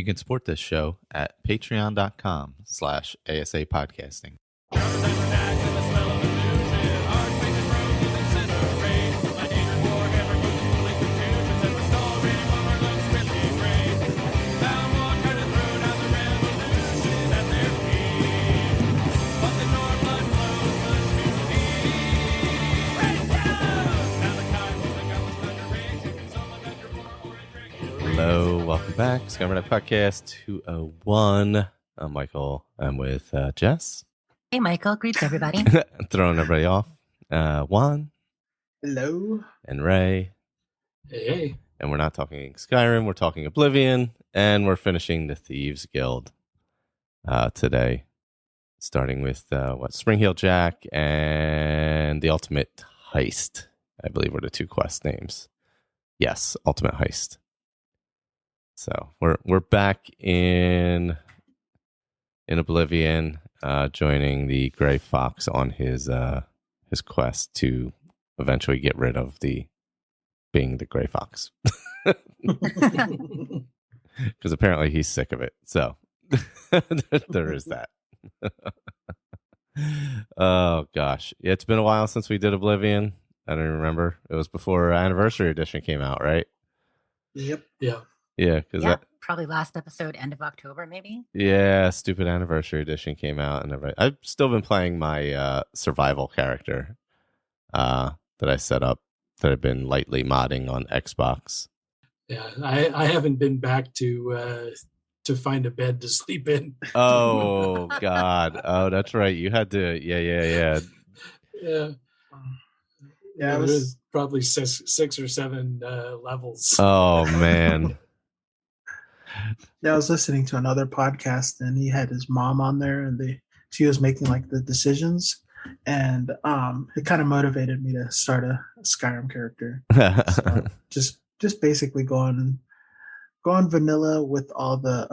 You can support this show at patreon.com/ASAPodcasting. Hello, welcome back. Skyrim Addict 201. I'm Michael. I'm with Jess. Hey, Michael. Greets, everybody. Throwing everybody off. Juan. Hello. And Ray. Hey. And we're not talking Skyrim. We're talking Oblivion. And we're finishing the Thieves Guild today. Starting with Spring-Heeled Jack and the Ultimate Heist. I believe were the two quest names. Yes, Ultimate Heist. So we're back in Oblivion, joining the Gray Fox on his quest to eventually get rid of being the Gray Fox, because apparently he's sick of it. So there is that. Oh gosh, yeah, it's been a while since we did Oblivion. I don't even remember. It was before Anniversary Edition came out, right? Yep. Yeah. Yeah, because probably last episode, end of October, maybe. Yeah, stupid Anniversary Edition came out, and I've still been playing my survival character that I set up, that I've been lightly modding on Xbox. Yeah, I haven't been back to find a bed to sleep in. Oh God! Oh, that's right. You had to. Yeah. Yeah, it was probably six or seven levels. Oh man. Yeah, I was listening to another podcast, and he had his mom on there, and she was making like the decisions, and it kind of motivated me to start a Skyrim character. So just basically going vanilla with all the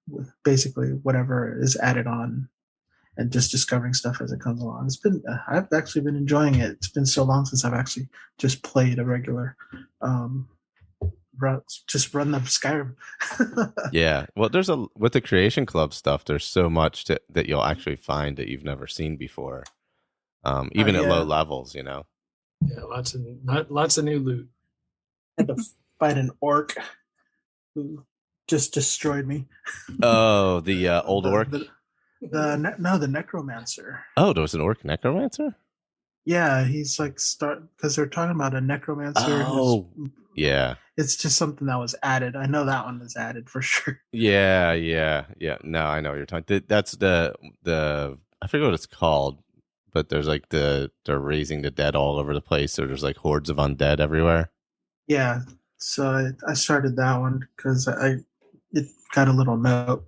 with basically whatever is added on, and just discovering stuff as it comes along. I've actually been enjoying it. It's been so long since I've actually just played a regular run the Skyrim. Yeah, well, with the Creation Club stuff, there's so much that you'll actually find that you've never seen before, even at low levels, you know. Yeah, lots of new loot. I had to fight an orc who just destroyed me. Oh, the old orc. The necromancer. Oh, there was an orc necromancer. Yeah, he's like because they're talking about a necromancer. Oh, yeah. It's just something that was added. I know that one was added for sure. Yeah. No, I know what you're talking. That's the I forget what it's called, but there's like they're raising the dead all over the place. So there's like hordes of undead everywhere. Yeah, so I started that one because it got a little note.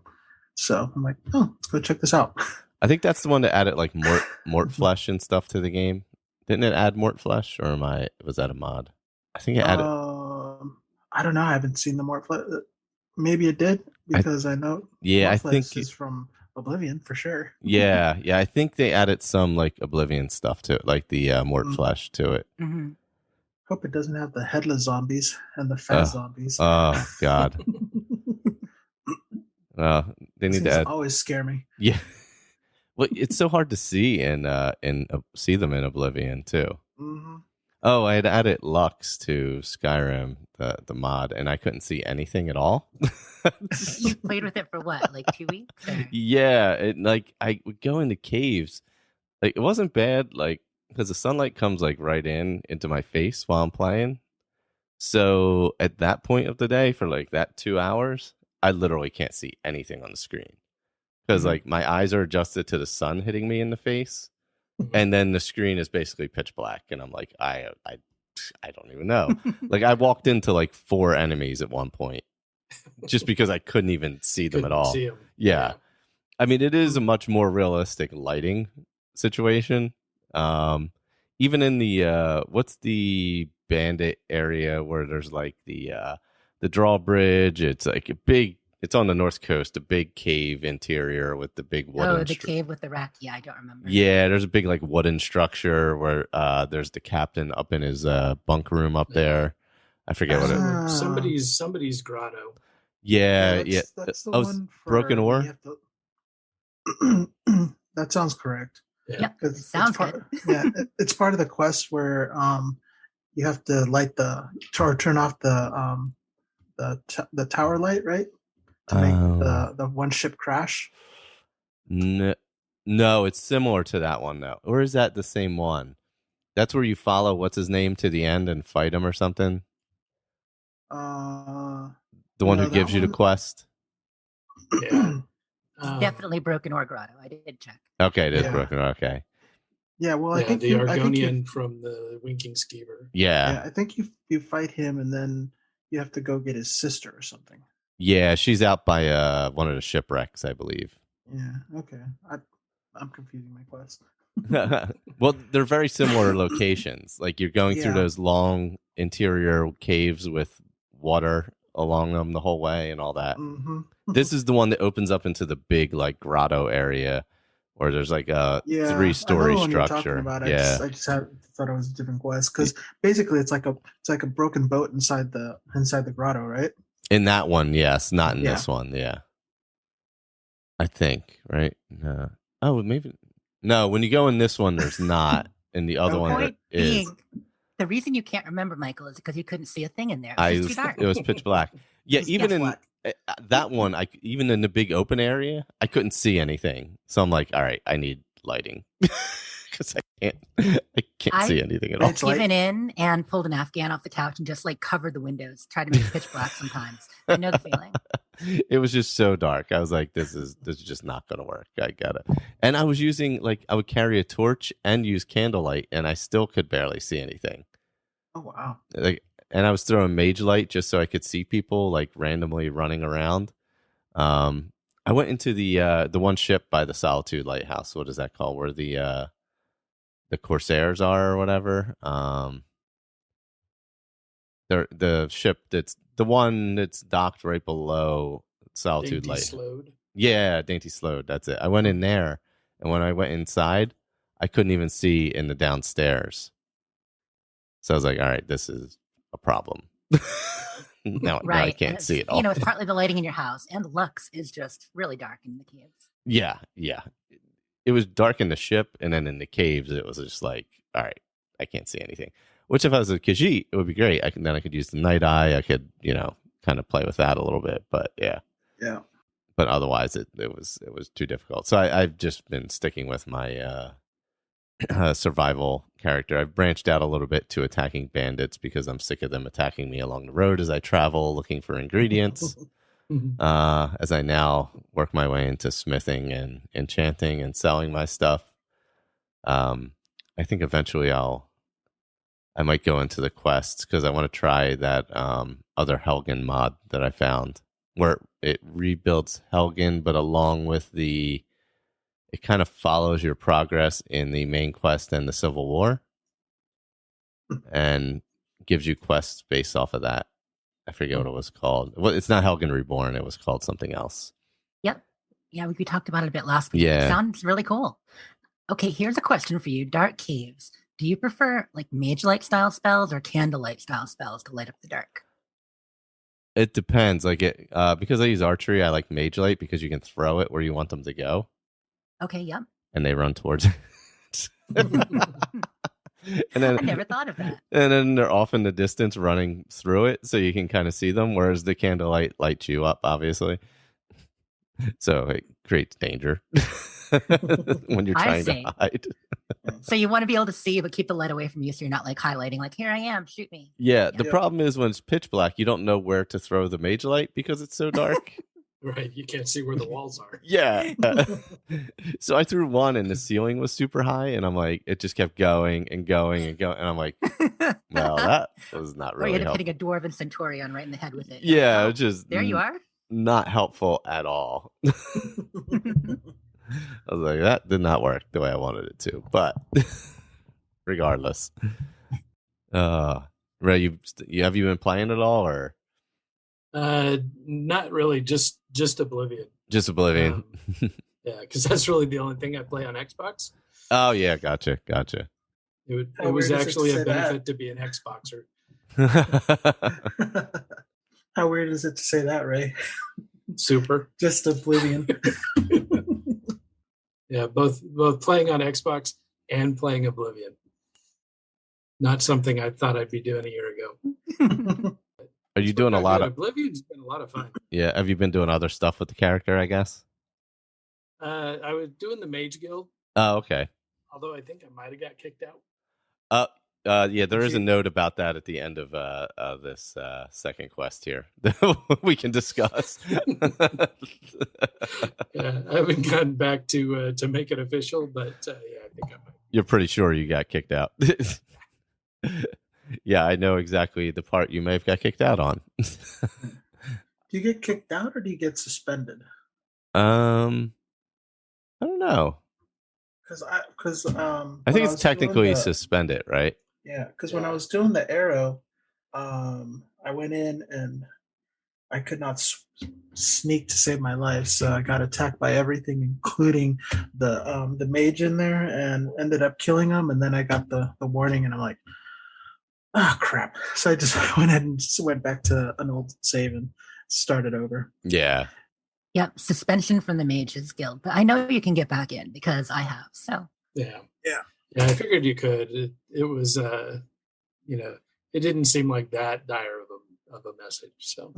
So I'm like, let's go check this out. I think that's the one that added like mort flesh and stuff to the game. Didn't it add mort flesh, or was that a mod? I think it added. I don't know. I haven't seen the mort flesh. Maybe it did, because I know. Yeah, I think it's from Oblivion for sure. Yeah. I think they added some like Oblivion stuff to it, like the mort flesh to it. Mm-hmm. Hope it doesn't have the headless zombies and the fat zombies. Oh God. They need to add. Always scare me. Yeah. Well, it's so hard to see and see them in Oblivion too. Mm-hmm. Oh, I had added Lux to Skyrim, the mod, and I couldn't see anything at all. You played with it for what, like 2 weeks? Or? Yeah, I would go into caves. Like, it wasn't bad, like, because the sunlight comes like right into my face while I'm playing. So at that point of the day, for like that 2 hours, I literally can't see anything on the screen. Because like my eyes are adjusted to the sun hitting me in the face, and then the screen is basically pitch black, and I'm like, I don't even know. Like I walked into like 4 enemies at one point, just because I couldn't even see them at all. See them. Yeah, I mean it is a much more realistic lighting situation. Even in the what's the bandit area where there's like the drawbridge, it's like a big. It's on the north coast, a big cave interior with the big wooden. Oh, the cave with the rack. Yeah, I don't remember. Yeah, there's a big like wooden structure where there's the captain up in his bunk room up there. I forget what it was. Somebody's grotto. Yeah, yeah. That's the Oh, one for Broken when Ore. you have to. That sounds correct. Yeah. Yep. 'Cause Sounds it's part, good. yeah, it's part of the quest where you have to light or turn off the tower light, right? To make the one ship crash. No, it's similar to that one though. Or is that the same one? That's where you follow what's his name to the end and fight him or something. Uh, The one no, who that gives you the one- quest. Yeah. Definitely Broken Ore Grotto. I did check. Okay, it is Yeah. Broken. Okay. Yeah, well, I Yeah, think the I think Argonian from the Winking Skeever. Yeah. I think you fight him and then you have to go get his sister or something. Yeah, she's out by one of the shipwrecks, I believe. Yeah. Okay. I'm confusing my quest. Well, they're very similar locations. Like you're going through Yeah. those long interior caves with water along them the whole way and all that. Mm-hmm. This is the one that opens up into the big like grotto area where there's like a Yeah, I know 3-story the one you're talking structure. about. Yeah. I just thought it was a different quest because basically it's like a broken boat inside the grotto, right? In that one, yes. Not in Yeah. this one, yeah. I think, right? No. Oh, maybe. No, when you go in this one, there's not. In the other Okay. one, there Point is. being, the reason you can't remember, Michael, is because you couldn't see a thing in there. It was too dark. It was pitch black. Yeah, Just even guess in what? that one, even in the big open area, I couldn't see anything. So I'm like, all right, I need lighting because I can't see anything at all. It's light. Given in and pulled an Afghan off the couch and just like covered the windows, tried to make it pitch black sometimes. I know the feeling. It was just so dark. I was like, this is just not gonna work. I gotta. And I was using I would carry a torch and use candlelight, and I still could barely see anything. Oh wow. And I was throwing mage light just so I could see people like randomly running around. I went into the one ship by the Solitude Lighthouse. What is that called? Where the Corsairs are or whatever. The ship that's the one that's docked right below Solitude Dainty Light. Slode. Yeah, Dainty Slode. That's it. I went in there, and when I went inside, I couldn't even see in the downstairs. So I was like, all right, this is a problem. now I can't see it all. You know, it's partly the lighting in your house, and the Lux is just really dark in the caves. Yeah. It was dark in the ship, and then in the caves, it was just like, all right, I can't see anything. Which, if I was a Khajiit, it would be great. Then I could use the night eye. I could, kind of play with that a little bit. But yeah. But otherwise, it was too difficult. So I've just been sticking with my survival character. I've branched out a little bit to attacking bandits because I'm sick of them attacking me along the road as I travel looking for ingredients. As I now work my way into smithing and enchanting and selling my stuff. I think eventually I might go into the quests because I want to try that other Helgen mod that I found where it rebuilds Helgen, but along with it kind of follows your progress in the main quest and the Civil War and gives you quests based off of that. I forget what it was called. Well, it's not Helgen Reborn. It was called something else. Yep. Yeah, we talked about it a bit last week. Yeah. It sounds really cool. Okay, here's a question for you. Dark Caves. Do you prefer like mage light style spells or candlelight style spells to light up the dark? It depends. Because I use archery, I like mage light because you can throw it where you want them to go. Okay, yep. And they run towards it. And then I never thought of that. And then they're off in the distance running through it, so you can kind of see them, whereas the candlelight lights you up, obviously. So it creates danger when you're trying to hide. So you want to be able to see, but keep the light away from you so you're not like highlighting, like, here I am, shoot me. Yeah, the problem is when it's pitch black, you don't know where to throw the mage light because it's so dark. Right, you can't see where the walls are. Yeah. So I threw one and the ceiling was super high, and I'm like, it just kept going and going and going. And I'm like, well, that was not really Or you end up helpful. hitting a dwarven centurion right in the head with it. Yeah, Oh, it's just there you are. not helpful at all. I was like, that did not work the way I wanted it to. But regardless, Ray, have you been playing at all, or Not really. Just Oblivion. just Oblivion? Yeah, because that's really the only thing I play on Xbox. Oh yeah, gotcha. It How was weird is it actually to a say benefit that? to be an Xboxer. How weird is it to say that, Ray? Super. Just Oblivion. Yeah, both playing on Xbox and playing Oblivion. Not something I thought I'd be doing a year ago. Are you doing a lot of Oblivion's been a lot of fun. Yeah, have you been doing other stuff with the character, I guess? I was doing the Mage Guild, Oh, okay. although I think I might have got kicked out. Yeah, there is a note about that at the end of this second quest here. We can discuss. Yeah, I haven't gotten back to make it official, but yeah, I think I might. You're pretty sure you got kicked out. Yeah, I know exactly the part you may have got kicked out on. Do you get kicked out or do you get suspended? I don't know. I think it's technically suspended, right? Yeah, because when I was doing the arrow, I went in and I could not sneak to save my life, so I got attacked by everything, including the mage in there, and ended up killing him. And then I got the warning, and I'm like, oh crap! So I just went ahead and just went back to an old save and started over. Yeah. Yep, suspension from the Mages Guild. But I know you can get back in because I have. So Yeah. I figured you could. It was, it didn't seem like that dire of a message. So.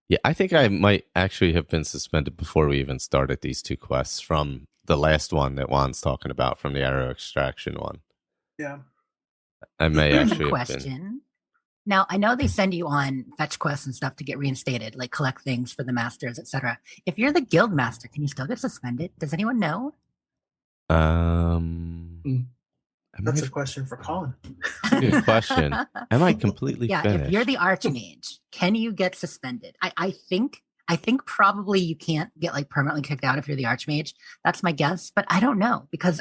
Yeah, I think I might actually have been suspended before we even started these two quests from the last one that Juan's talking about, from the arrow extraction one. Yeah. I may actually question. have been. Now, I know they send you on fetch quests and stuff to get reinstated, like collect things for the masters, etc. If you're the guild master, can you still get suspended? Does anyone know? That's a question for Colin. Good question. Am I completely finished? If you're the archmage, can you get suspended? I think probably you can't get like permanently kicked out if you're the archmage. That's my guess, but I don't know because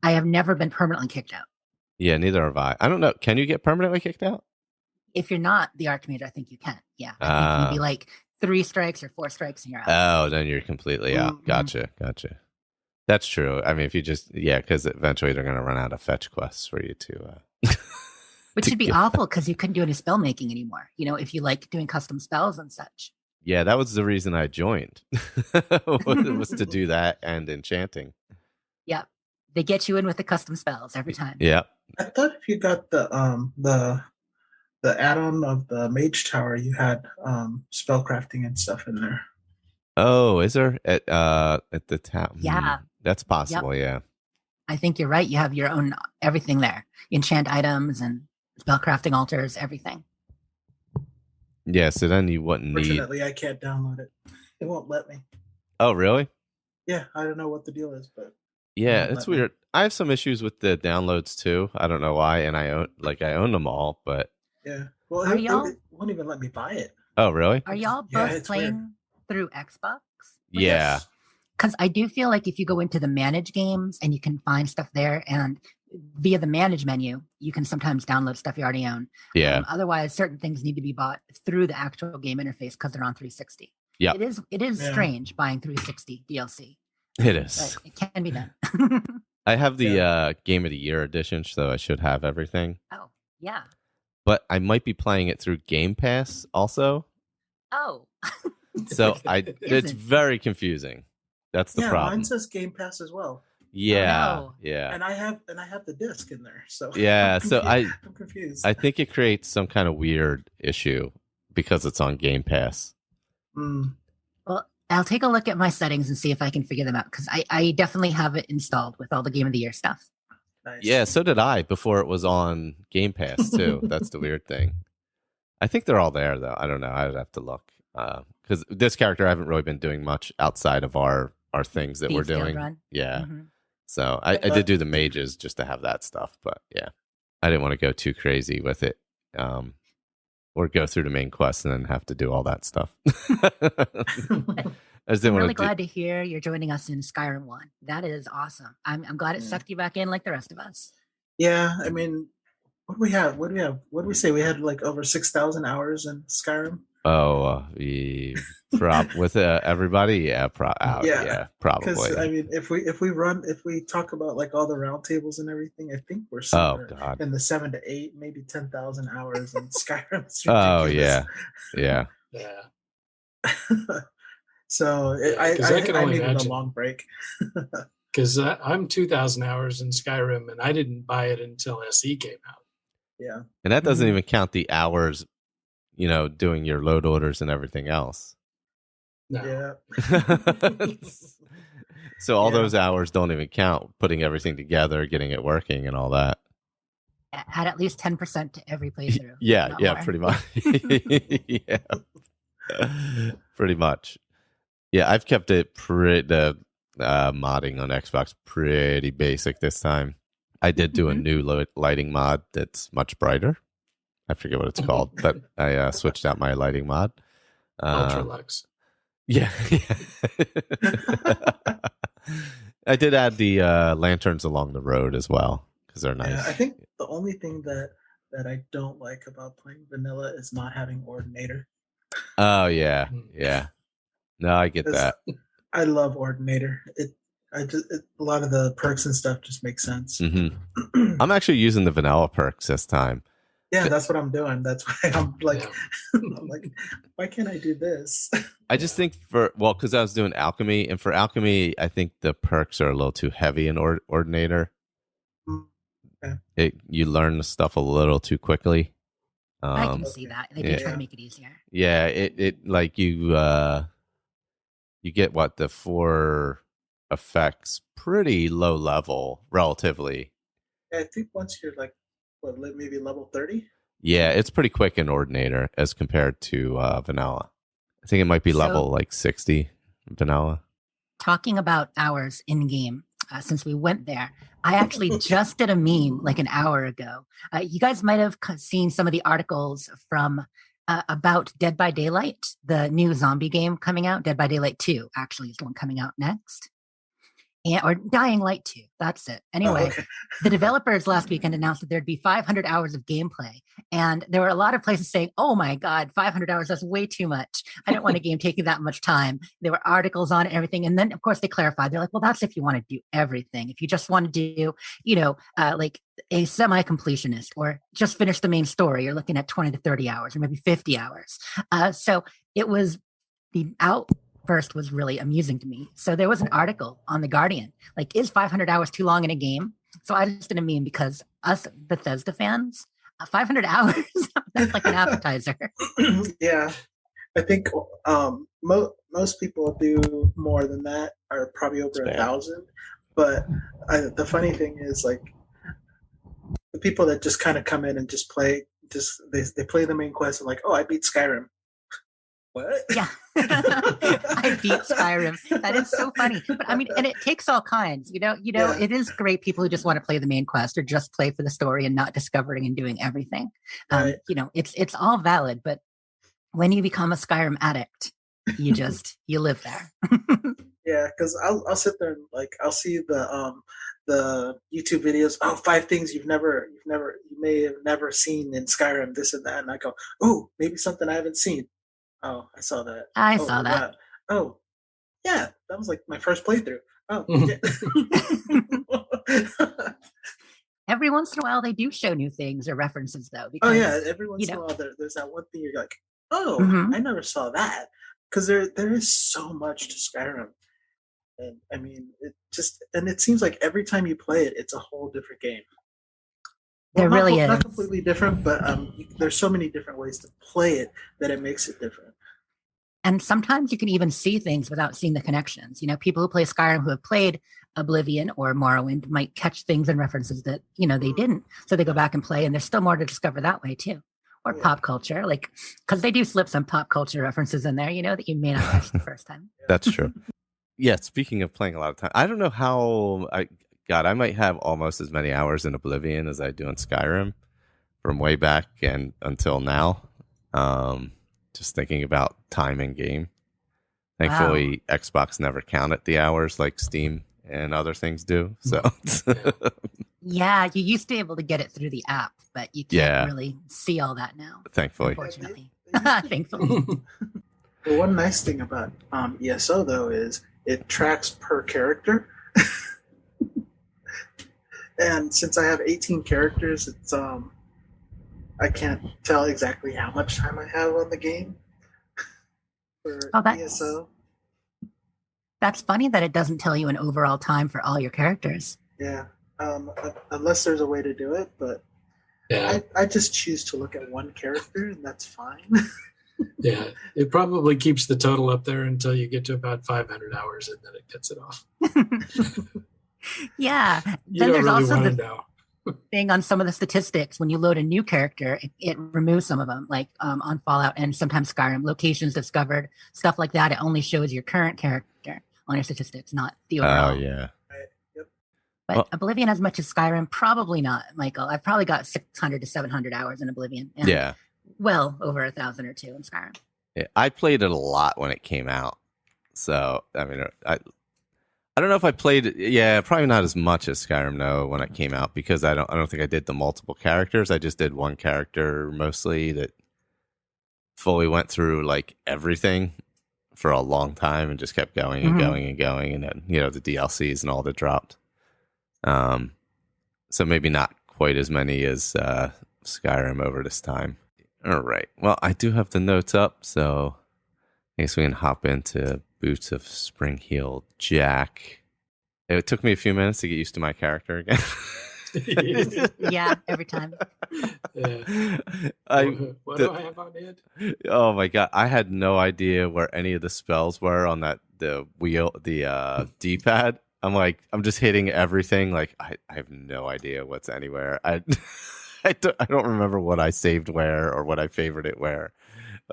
I have never been permanently kicked out. Yeah, neither have I. I don't know. Can you get permanently kicked out? If you're not the archmage, I think you can. Yeah, I think you can be like 3 strikes or 4 strikes and you're out. Oh, then you're completely out. Gotcha. That's true. I mean, if you just, because eventually they're going to run out of fetch quests for you to. Which would be awful because you couldn't do any spell making anymore. If you like doing custom spells and such. Yeah, that was the reason I joined. was to do that and enchanting. Yep, they get you in with the custom spells every time. Yeah. I thought if you got the add-on of the Mage Tower, you had spellcrafting and stuff in there. Oh, is there at the town? Yeah, that's possible. Yep. Yeah, I think you're right. You have your own everything there: enchant items and spellcrafting altars, everything. Yeah, so then you wouldn't need. Fortunately, I can't download it. It won't let me. Oh, really? Yeah, I don't know what the deal is, but yeah, it's weird. I have some issues with the downloads too. I don't know why, and I own them all, but yeah. Well, it won't even let me buy it. Oh, really? Are y'all both playing through Xbox? Yeah. Because I do feel like if you go into the manage games and you can find stuff there, and via the manage menu, you can sometimes download stuff you already own. Yeah. Otherwise, certain things need to be bought through the actual game interface because they're on 360. Yeah. It is strange buying 360 DLC. It is. But it can be done. I have the Game of the Year edition, so I should have everything. Oh, yeah. But I might be playing it through Game Pass also. Oh. So it's very confusing. That's the problem. Mine says Game Pass as well. Yeah, oh, no. Yeah. And I have the disc in there. So yeah, I'm confused. I think it creates some kind of weird issue because it's on Game Pass. Well, I'll take a look at my settings and see if I can figure them out because I definitely have it installed with all the Game of the Year stuff. Nice. Yeah, so did I before it was on Game Pass too. That's the weird thing. I think they're all there though. I don't know. I'd have to look because this character I haven't really been doing much outside of our things that Thieves we're doing. Run. Yeah. Mm-hmm. So I did do the mages just to have that stuff, but yeah, I didn't want to go too crazy with it. Or go through the main quest and then have to do all that stuff. I'm really glad to hear you're joining us in Skyrim 1. That is awesome. I'm glad it sucked you back in like the rest of us. Yeah, I mean, what do we have? What do we say? We had like over 6,000 hours in Skyrim. Oh, with everybody, yeah, probably. Because I mean, if we talk about like all the round tables and everything, I think we're somewhere in the 7 to 8, maybe 10,000 hours in Skyrim. Oh yeah. Yeah. So Yeah, 'cause I can I only needed a imagine. long break. Because I'm 2,000 hours in Skyrim, and I didn't buy it until SE came out. Yeah. And that doesn't Mhm. even count the hours, doing your load orders and everything else. No. Yeah. So all Yeah. those hours don't even count, putting everything together, getting it working and all that. Add at least 10% to every playthrough. Yeah, not yeah, more. pretty much. Yeah. Pretty much. Yeah, I've kept it the modding on Xbox pretty basic this time. I did do a Mhm. new lighting mod that's much brighter. I forget what it's called, but I switched out my lighting mod. Ultralux. Yeah. I did add the lanterns along the road as well because they're nice. Yeah, I think the only thing that I don't like about playing vanilla is not having Ordinator. Oh yeah, yeah. No, I get 'Cause that. I love Ordinator. A lot of the perks and stuff just make sense. I'm actually using the vanilla perks this time. Yeah, that's what I'm doing. That's why I'm like, Yeah. I'm like, why can't I do this? I just think because I was doing alchemy, and for alchemy, I think the perks are a little too heavy in Ordinator. Okay. You learn the stuff a little too quickly. I can see that. They do try to make it easier. Yeah, it like you get the 4 effects pretty low level relatively. I think once you're like, maybe level 30? Yeah, it's pretty quick in Ordinator as compared to vanilla. I think it might be level like 60 vanilla. Talking about hours in game, since we went there, I actually just did a meme like an hour ago. You guys might have seen some of the articles from about Dead by Daylight, the new zombie game coming out. Dead by Daylight 2 actually is the one coming out next. Or Dying Light 2. That's it. Anyway, the developers last weekend announced that there'd be 500 hours of gameplay. And there were a lot of places saying, oh my God, 500 hours, that's way too much. I don't want a game taking that much time. There were articles on it and everything. And then, of course, they clarified. They're like, well, that's if you want to do everything. If you just want to do, like a semi-completionist or just finish the main story, you're looking at 20 to 30 hours or maybe 50 hours. So it was the First was really amusing to me. So there was an article on The Guardian, like, is 500 hours too long in a game? So I just did a meme because us Bethesda fans, 500 hours, that's like an appetizer. Yeah. I think most people do more than that, are probably over 1,000. But the funny thing is, like, the people that just kind of come in and just play, they play the main quest and like, oh, I beat Skyrim. What? Yeah. I beat Skyrim. That is so funny. But I mean, and it takes all kinds, yeah. It is great people who just want to play the main quest or just play for the story and not discovering and doing everything. Right. It's all valid, but when you become a Skyrim addict, you live there. Yeah, because I'll sit there and like I'll see the YouTube videos. Oh, 5 things you may have never seen in Skyrim, this and that, and I go, oh, maybe something I haven't seen. Oh, I saw that. I saw that. Wow. Oh, yeah, that was like my first playthrough. Oh, yeah. Every once in a while, they do show new things or references, though. Because, every once in a while, there's that one thing you're like, oh, I never saw that, because there is so much to Skyrim, and I mean, it seems like every time you play it, it's a whole different game. There really is. Not completely different, but there's so many different ways to play it that it makes it different. And sometimes you can even see things without seeing the connections. People who play Skyrim who have played Oblivion or Morrowind might catch things and references that, they didn't. So they go back and play, and there's still more to discover that way too. Or pop culture, because they do slip some pop culture references in there, that you may not catch the first time. That's true. Yeah, speaking of playing a lot of time, I don't know how I might have almost as many hours in Oblivion as I do in Skyrim from way back and until now. Just thinking about time in game. Thankfully, wow. Xbox never counted the hours like Steam and other things do. So, yeah, you used to be able to get it through the app, but you can't really see all that now. Thankfully, unfortunately. Thankfully. Well, one nice thing about ESO though is it tracks per character. And since I have 18 characters, it's I can't tell exactly how much time I have on the game. for Oh, ESO. that's funny that it doesn't tell you an overall time for all your characters. Yeah, unless there's a way to do it, but Yeah, I just choose to look at one character, and that's fine. yeah. It probably keeps the total up there until you get to about 500 hours, and then it cuts it off. Yeah. You Then don't there's really also want to the know. thing on some of the statistics. When you load a new character, it removes some of them, like on Fallout and sometimes Skyrim. Locations discovered, stuff like that. It only shows your current character on your statistics, not the overall. Oh yeah. Right. Yep. But Well- Oblivion as much as Skyrim, probably not, Michael. I've probably got 600 to 700 hours in Oblivion. And Yeah. well over 1,000 or 2 in Skyrim. Yeah, I played it a lot when it came out. So, I mean, I don't know if I played it. Yeah, probably not as much as Skyrim, no, when it came out, because I don't think I did the multiple characters. I just did one character mostly that fully went through like everything for a long time and just kept going and Mhm. going and going, and then the DLCs and all that dropped. So maybe not quite as many as Skyrim over this time. All right. Well, I do have the notes up, so I guess we can hop into Boots of Spring-Heeled Jack. It took me a few minutes to get used to my character again. Yeah, every time. Yeah. What the- do I have on it? Oh my god, I had no idea where any of the spells were on the D-pad. I'm just hitting everything. Like I have no idea what's anywhere. I don't remember what I saved where or what I favored it where.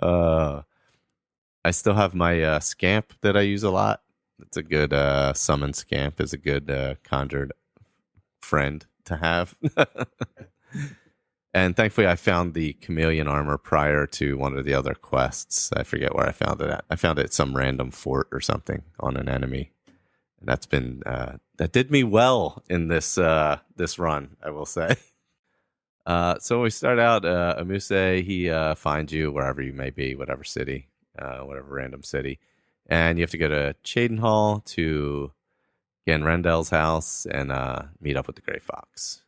I still have my scamp that I use a lot. It's a good summon scamp is a good conjured friend to have. And thankfully I found the chameleon armor prior to one of the other quests. I forget where I found it at. I found it at some random fort or something on an enemy. And that's been that did me well in this run, I will say. So we start out, Amuse, he finds you wherever you may be, whatever city, whatever random city. And you have to go to Cheydinhal to Ganrendel's house and meet up with the Grey Fox.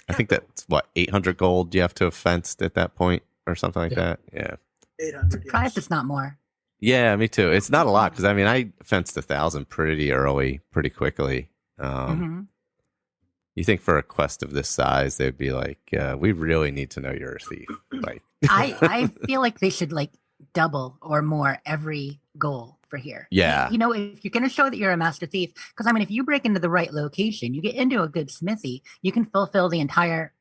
I think that's, 800 gold you have to have fenced at that point or something like that? Yeah. 800. Surprised it's not more. Yeah, me too. It's not a lot because, I mean, I fenced 1,000 pretty early, pretty quickly. Mhm. You think for a quest of this size, they'd be like, we really need to know you're a thief. Like, I feel like they should like double or more every goal for here. Yeah. You know, if you're going to show that you're a master thief, because I mean, if you break into the right location, you get into a good smithy, you can fulfill the entire,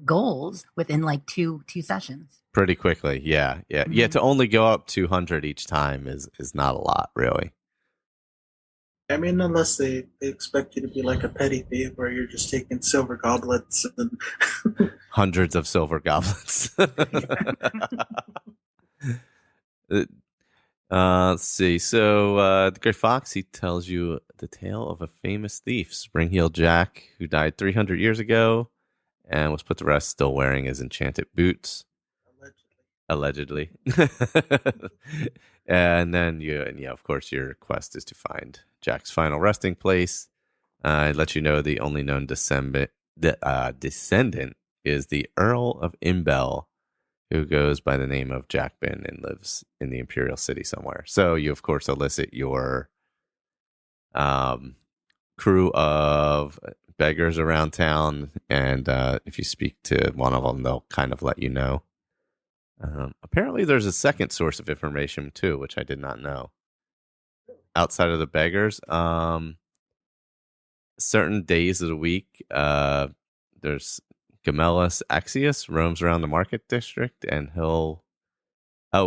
goals within like two sessions. pretty quickly. Yeah. Mhm. To only go up 200 each time is not a lot, really. I mean, unless they expect you to be like a petty thief where you're just taking silver goblets and Hundreds of silver goblets. Let's see. So the Grey Fox, he tells you the tale of a famous thief, Spring-Heeled Jack, who died 300 years ago and was put to rest still wearing his enchanted boots. Allegedly. And then of course, your quest is to find Jack's final resting place. It lets you know the only known descendant is the Earl of Imbel, who goes by the name of Jack Bin and lives in the Imperial City somewhere. So you, of course, elicit your crew of beggars around town, and if you speak to one of them, they'll kind of let you know. Apparently, there's a second source of information, too, which I did not know. Outside of the beggars, certain days of the week, there's Gemellus Axius roams around the market district, and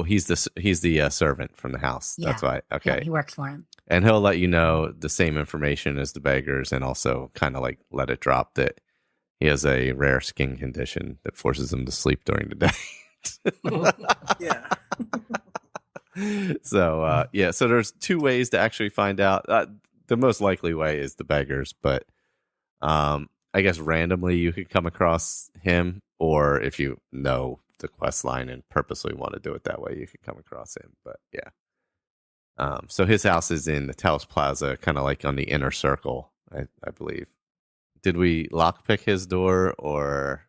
he's the servant from the house. Yeah. That's why. Okay. Yeah, he works for him. And he'll let you know the same information as the beggars, and also kind of like let it drop that he has a rare skin condition that forces him to sleep during the day. yeah. So so there's two ways to actually find out. The most likely way is the beggars, but I guess randomly you could come across him, or if you know the quest line and purposely want to do it that way, you could come across him. But yeah. So his house is in the Taos Plaza, kind of like on the inner circle, I believe. Did we lockpick his door or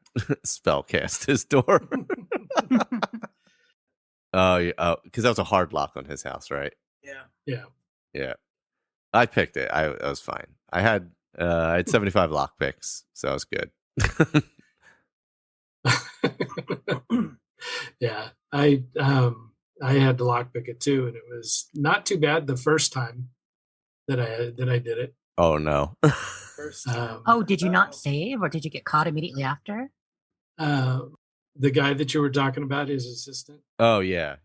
spellcast his door? Oh, yeah, because that was a hard lock on his house, right? Yeah. Yeah, I picked it. I was fine. I had 75 lock picks, so I was good. Yeah. I had to lockpick it too, and it was not too bad the first time that I did it. Oh no. Oh, did you not save, or did you get caught immediately after? The guy that you were talking about, his assistant, Oh yeah.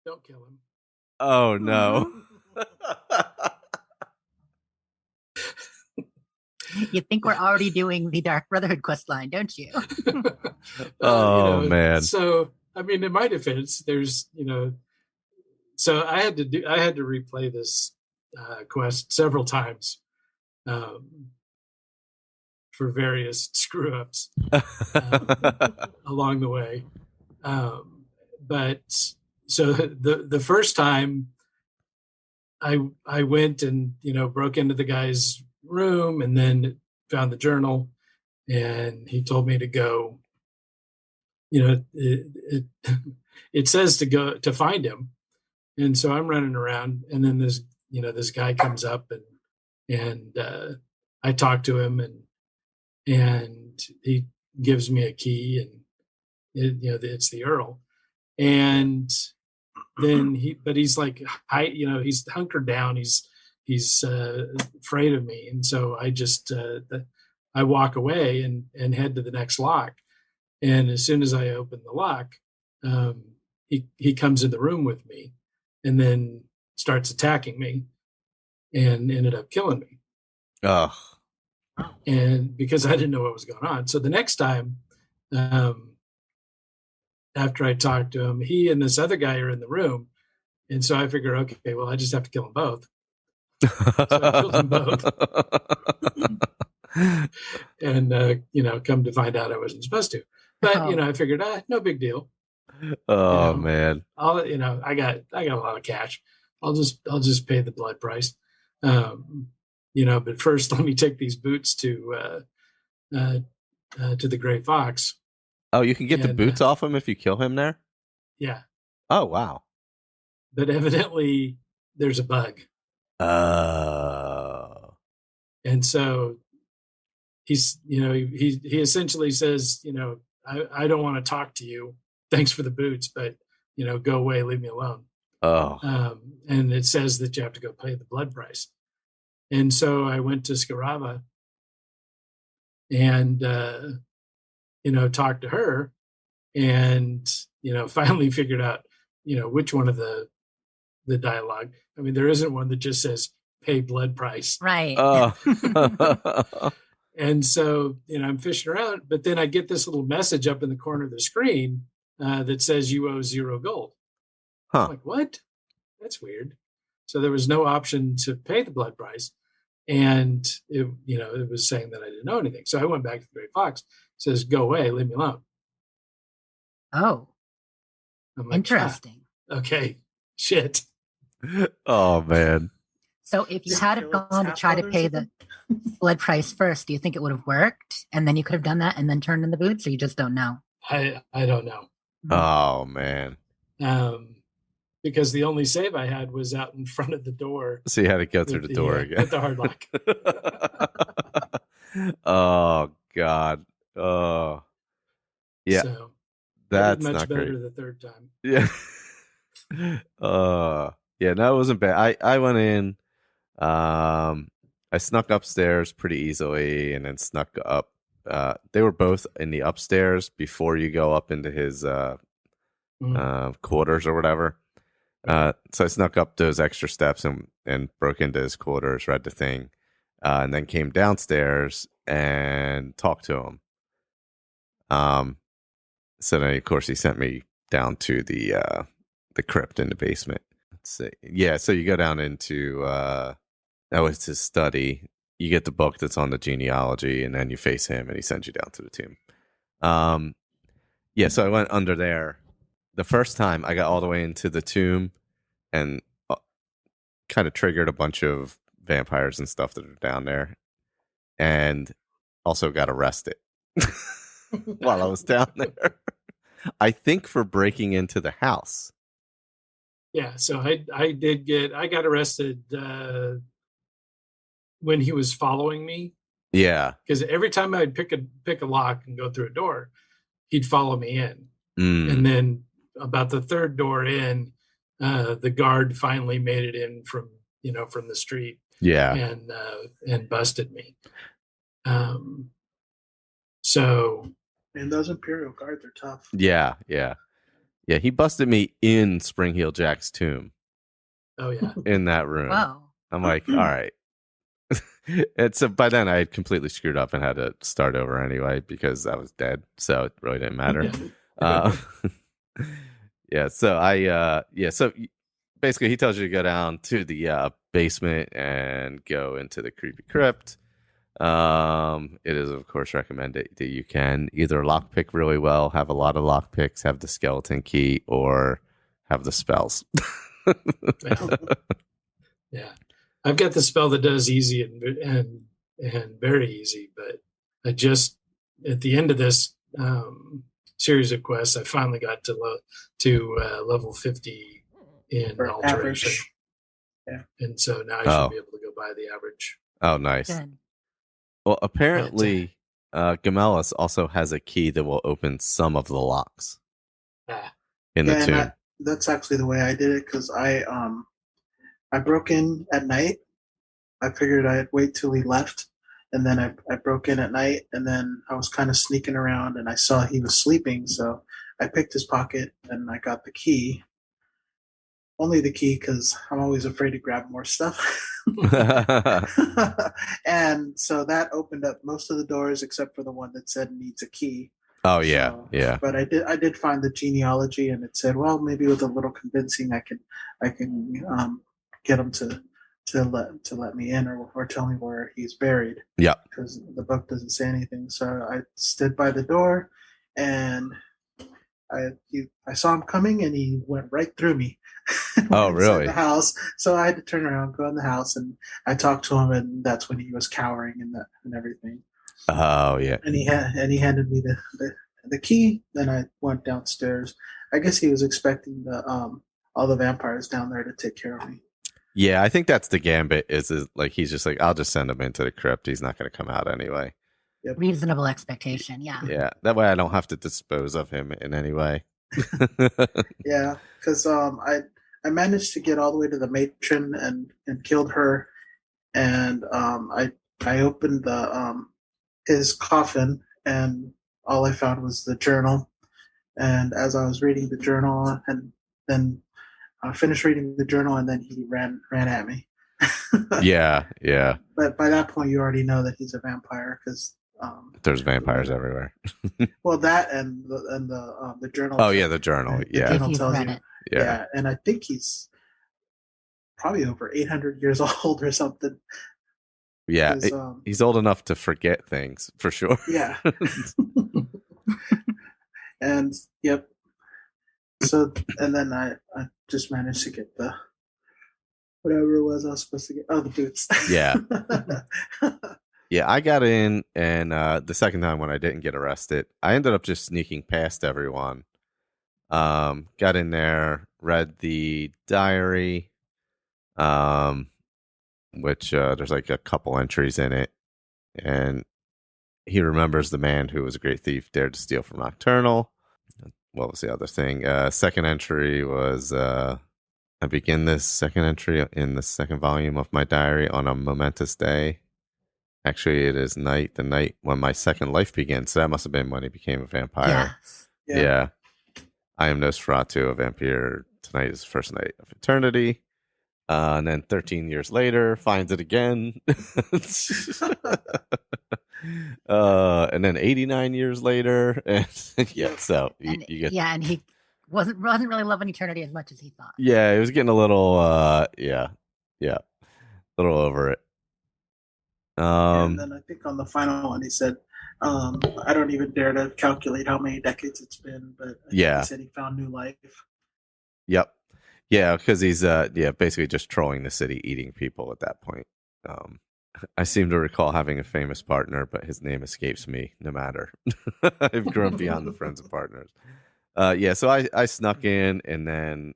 don't kill him. Oh no. You think we're already doing the Dark Brotherhood quest line, don't you? Oh, man. So I mean, in my defense, there's so I had to replay this quest several times for various screw ups along the way. But so the first time I went and broke into the guy's room and then found the journal, and he told me to go. It says to go to find him, and so I'm running around, and then this guy comes up and I talk to him, and he gives me a key, and it's the Earl, and then he's like, he's hunkered down, he's afraid of me, and so I just I walk away and head to the next lock, and as soon as I open the lock, he comes in the room with me, and then starts attacking me, and ended up killing me. Oh. And because I didn't know what was going on, so the next time, after I talked to him, he and this other guy are in the room, and so I figure, okay, well, I just have to kill them both. So I killed them both, and come to find out I wasn't supposed to. But I figured, no big deal. Oh man, I got a lot of cash. I'll just pay the blood price. But first, let me take these boots to the Gray Fox. Oh, you can get the boots off him if you kill him there? Yeah. Oh, wow. But evidently there's a bug. Oh. And so he's, he essentially says, I don't want to talk to you. Thanks for the boots, but, go away, leave me alone. Oh. And it says that you have to go pay the blood price. And so I went to Skyrim and, talked to her, and, finally figured out, which one of the dialogue. I mean, there isn't one that just says pay blood price. Right. And so, I'm fishing around, but then I get this little message up in the corner of the screen that says you owe 0 gold. Huh. I'm like, what? That's weird. So there was no option to pay the blood price. And it was saying that I didn't know anything. So I went back to the Great Fox. It says, go away, leave me alone. Oh, I'm like, interesting. Okay, shit. Oh man. So if you had gone to try to pay the blood price first, do you think it would have worked? And then you could have done that and then turned in the boots, or you just don't know? I don't know. Oh man. Because the only save I had was out in front of the door. So you had to go through the door again. With the hard lock. Oh God. Oh. Yeah. So that's much not better great. the third time. Yeah. Yeah, no, it wasn't bad. I went in, I snuck upstairs pretty easily and then snuck up. They were both in the upstairs before you go up into his quarters or whatever. So I snuck up those extra steps and broke into his quarters, read the thing, and then came downstairs and talked to him. So then, of course, he sent me down to the crypt in the basement. Let's see. Yeah, so you go down into it's his study. You get the book that's on the genealogy, and then you face him, and he sends you down to the tomb. Yeah, so I went under there. The first time I got all the way into the tomb and kind of triggered a bunch of vampires and stuff that are down there, and also got arrested while I was down there. I think for breaking into the house. Yeah, so I got arrested when he was following me, Yeah. because every time I'd pick a lock and go through a door, he'd follow me in. And then about the third door in, the guard finally made it in from the street. Yeah. And busted me. So, and those Imperial guards are tough. Yeah. He busted me in Spring Heel Jack's tomb. Oh yeah, in that room. Whoa. I'm like, all right. And so by then I had completely screwed up and had to start over anyway because I was dead, so it really didn't matter. Yeah. So basically he tells you to go down to the basement and go into the creepy crypt. It is of course recommended that you can either lockpick really well, have a lot of lockpicks, have the skeleton key, or have the spells. Yeah, I've got the spell that does easy and very easy, but I just at the end of this series of quests, I finally got to level 50 in Or alteration. average. Yeah. And so now I should be able to go by the average. Oh, nice. Good. Well, apparently, Gamelis also has a key that will open some of the locks in the tomb. That's actually the way I did it, because I broke in at night. I figured I'd wait till he left, and then I broke in at night, and then I was kind of sneaking around, and I saw he was sleeping, so I picked his pocket, and I got the key. Only the key, because I'm always afraid to grab more stuff. And so that opened up most of the doors except for the one that said needs a key. Oh yeah, yeah. But I did find the genealogy, and it said, well, maybe with a little convincing, I can get him to let me in or tell me where he's buried. Yeah. Because the book doesn't say anything. So I stood by the door, and I saw him coming, and he went right through me. Oh, really? The house. So I had to turn around, go in the house, and I talked to him, and that's when he was cowering and everything. Oh yeah. And he handed me the key. Then I went downstairs. I guess he was expecting all the vampires down there to take care of me. Yeah, I think that's the gambit. Is like he's just like, I'll just send him into the crypt. He's not going to come out anyway. Yep. Reasonable expectation. Yeah. Yeah, that way I don't have to dispose of him in any way. Yeah, because I managed to get all the way to the matron and killed her, and I opened his coffin, and all I found was the journal. And as I was reading the journal, and then I finished reading the journal, and then he ran at me. Yeah. But by that point, you already know that he's a vampire, because there's vampires everywhere. Well, that and the journal. Oh yeah, the journal. Yeah. The journal If you've tells read you. it. Yeah. And I think he's probably over 800 years old or something. Yeah, he's old enough to forget things for sure. Yeah. And yep. So, and then I just managed to get the whatever it was I was supposed to get. Oh, the boots. Yeah. Yeah, I got in, and the second time when I didn't get arrested, I ended up just sneaking past everyone. Got in there, read the diary, which there's like a couple entries in it, and he remembers the man who was a great thief dared to steal from Nocturnal. What was the other thing? Second entry was I begin this second entry in the second volume of my diary on a momentous day. Actually, it is the night when my second life begins. So that must have been when he became a vampire. Yes. Yeah. I am Nosferatu, a vampire. Tonight is the first night of eternity. And then 13 years later, finds it again. And then 89 years later. And yeah, so you get. Yeah, and he wasn't really loving eternity as much as he thought. Yeah, he was getting a little, a little over it. And then I think on the final one, he said, I don't even dare to calculate how many decades it's been, but he said he found new life. Yep. Yeah, because he's basically just trolling the city, eating people at that point. I seem to recall having a famous partner, but his name escapes me no matter. I've grown beyond the friends and partners. Yeah, so I snuck in, and then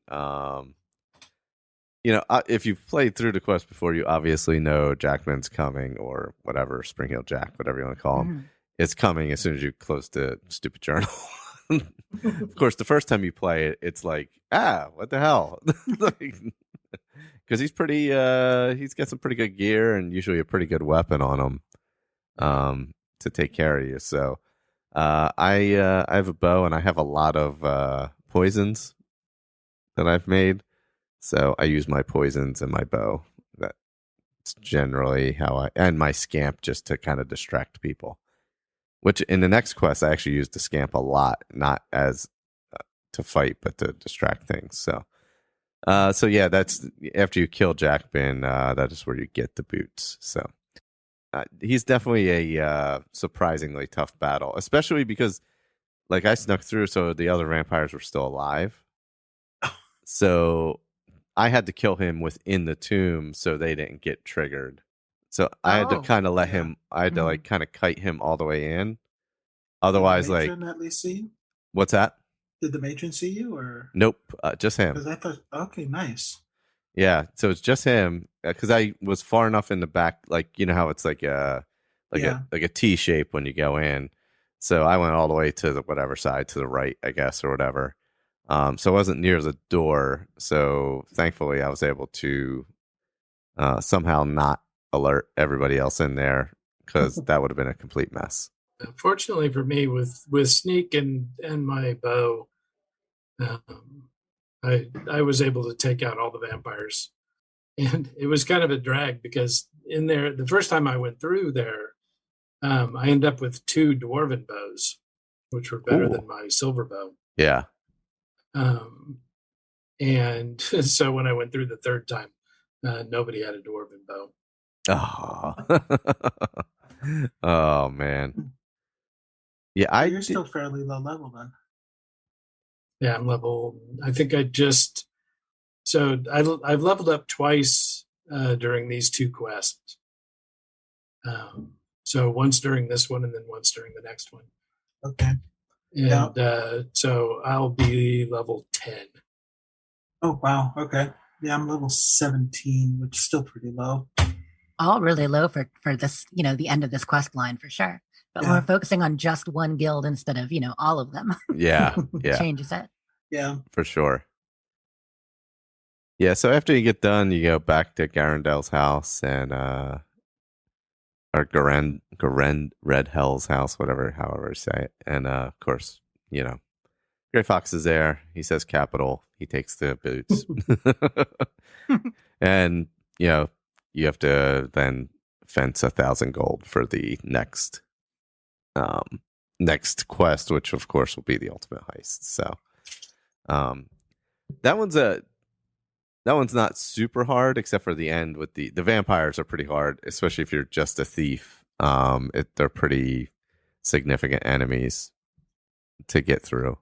if you've played through the quest before, you obviously know Jackman's coming, or whatever, Spring Hill Jack, whatever you want to call him. Mhm. It's coming as soon as you close the stupid journal. Of course, the first time you play it, it's like, what the hell? Because he's pretty, he's got some pretty good gear and usually a pretty good weapon on him to take care of you. So I have a bow, and I have a lot of poisons that I've made. So I use my poisons and my bow. That's generally and my scamp, just to kind of distract people. Which in the next quest, I actually used the scamp a lot, not as to fight, but to distract things. So yeah, that's after you kill Jackman, that is where you get the boots. So he's definitely a surprisingly tough battle, especially because, like, I snuck through, so the other vampires were still alive. So I had to kill him within the tomb so they didn't get triggered. So I had to kind of let him. I had to like kind of kite him all the way in. Otherwise, Did the like, matron at least see you? What's that? Did the matron see you, or Nope, just him. because I thought, okay, nice. Yeah, so it's just him because I was far enough in the back, like, you know how it's like a T shape when you go in. So I went all the way to the whatever side, to the right, I guess, or whatever. So I wasn't near the door. So thankfully, I was able to somehow not alert everybody else in there, because that would have been a complete mess. Fortunately for me, with sneak and my bow, I was able to take out all the vampires, and it was kind of a drag because in there, the first time I went through there, I ended up with 2 dwarven bows, which were better than my silver bow. Yeah. And so when I went through the third time, nobody had a dwarven bow. Oh, oh man. Yeah, You're still fairly low level then. Yeah, I'm level. I think I've leveled up twice during these 2 quests. So once during this one, and then once during the next one. Okay. And so I'll be level 10. Oh wow. Okay. Yeah, I'm level 17, which is still pretty low. All really low for this, the end of this quest line for sure. But when we're focusing on just one guild instead of, all of them. Yeah. Changes it. Yeah. For sure. Yeah, so after you get done, you go back to Garendel's house, and or Red Hell's house, however you say it. And of course, Gray Fox is there. He says capital. He takes the boots. And, you have to then fence 1,000 gold for the next quest, which of course will be the ultimate heist. So that one's not super hard, except for the end with the vampires are pretty hard, especially if you're just a thief. They're pretty significant enemies to get through.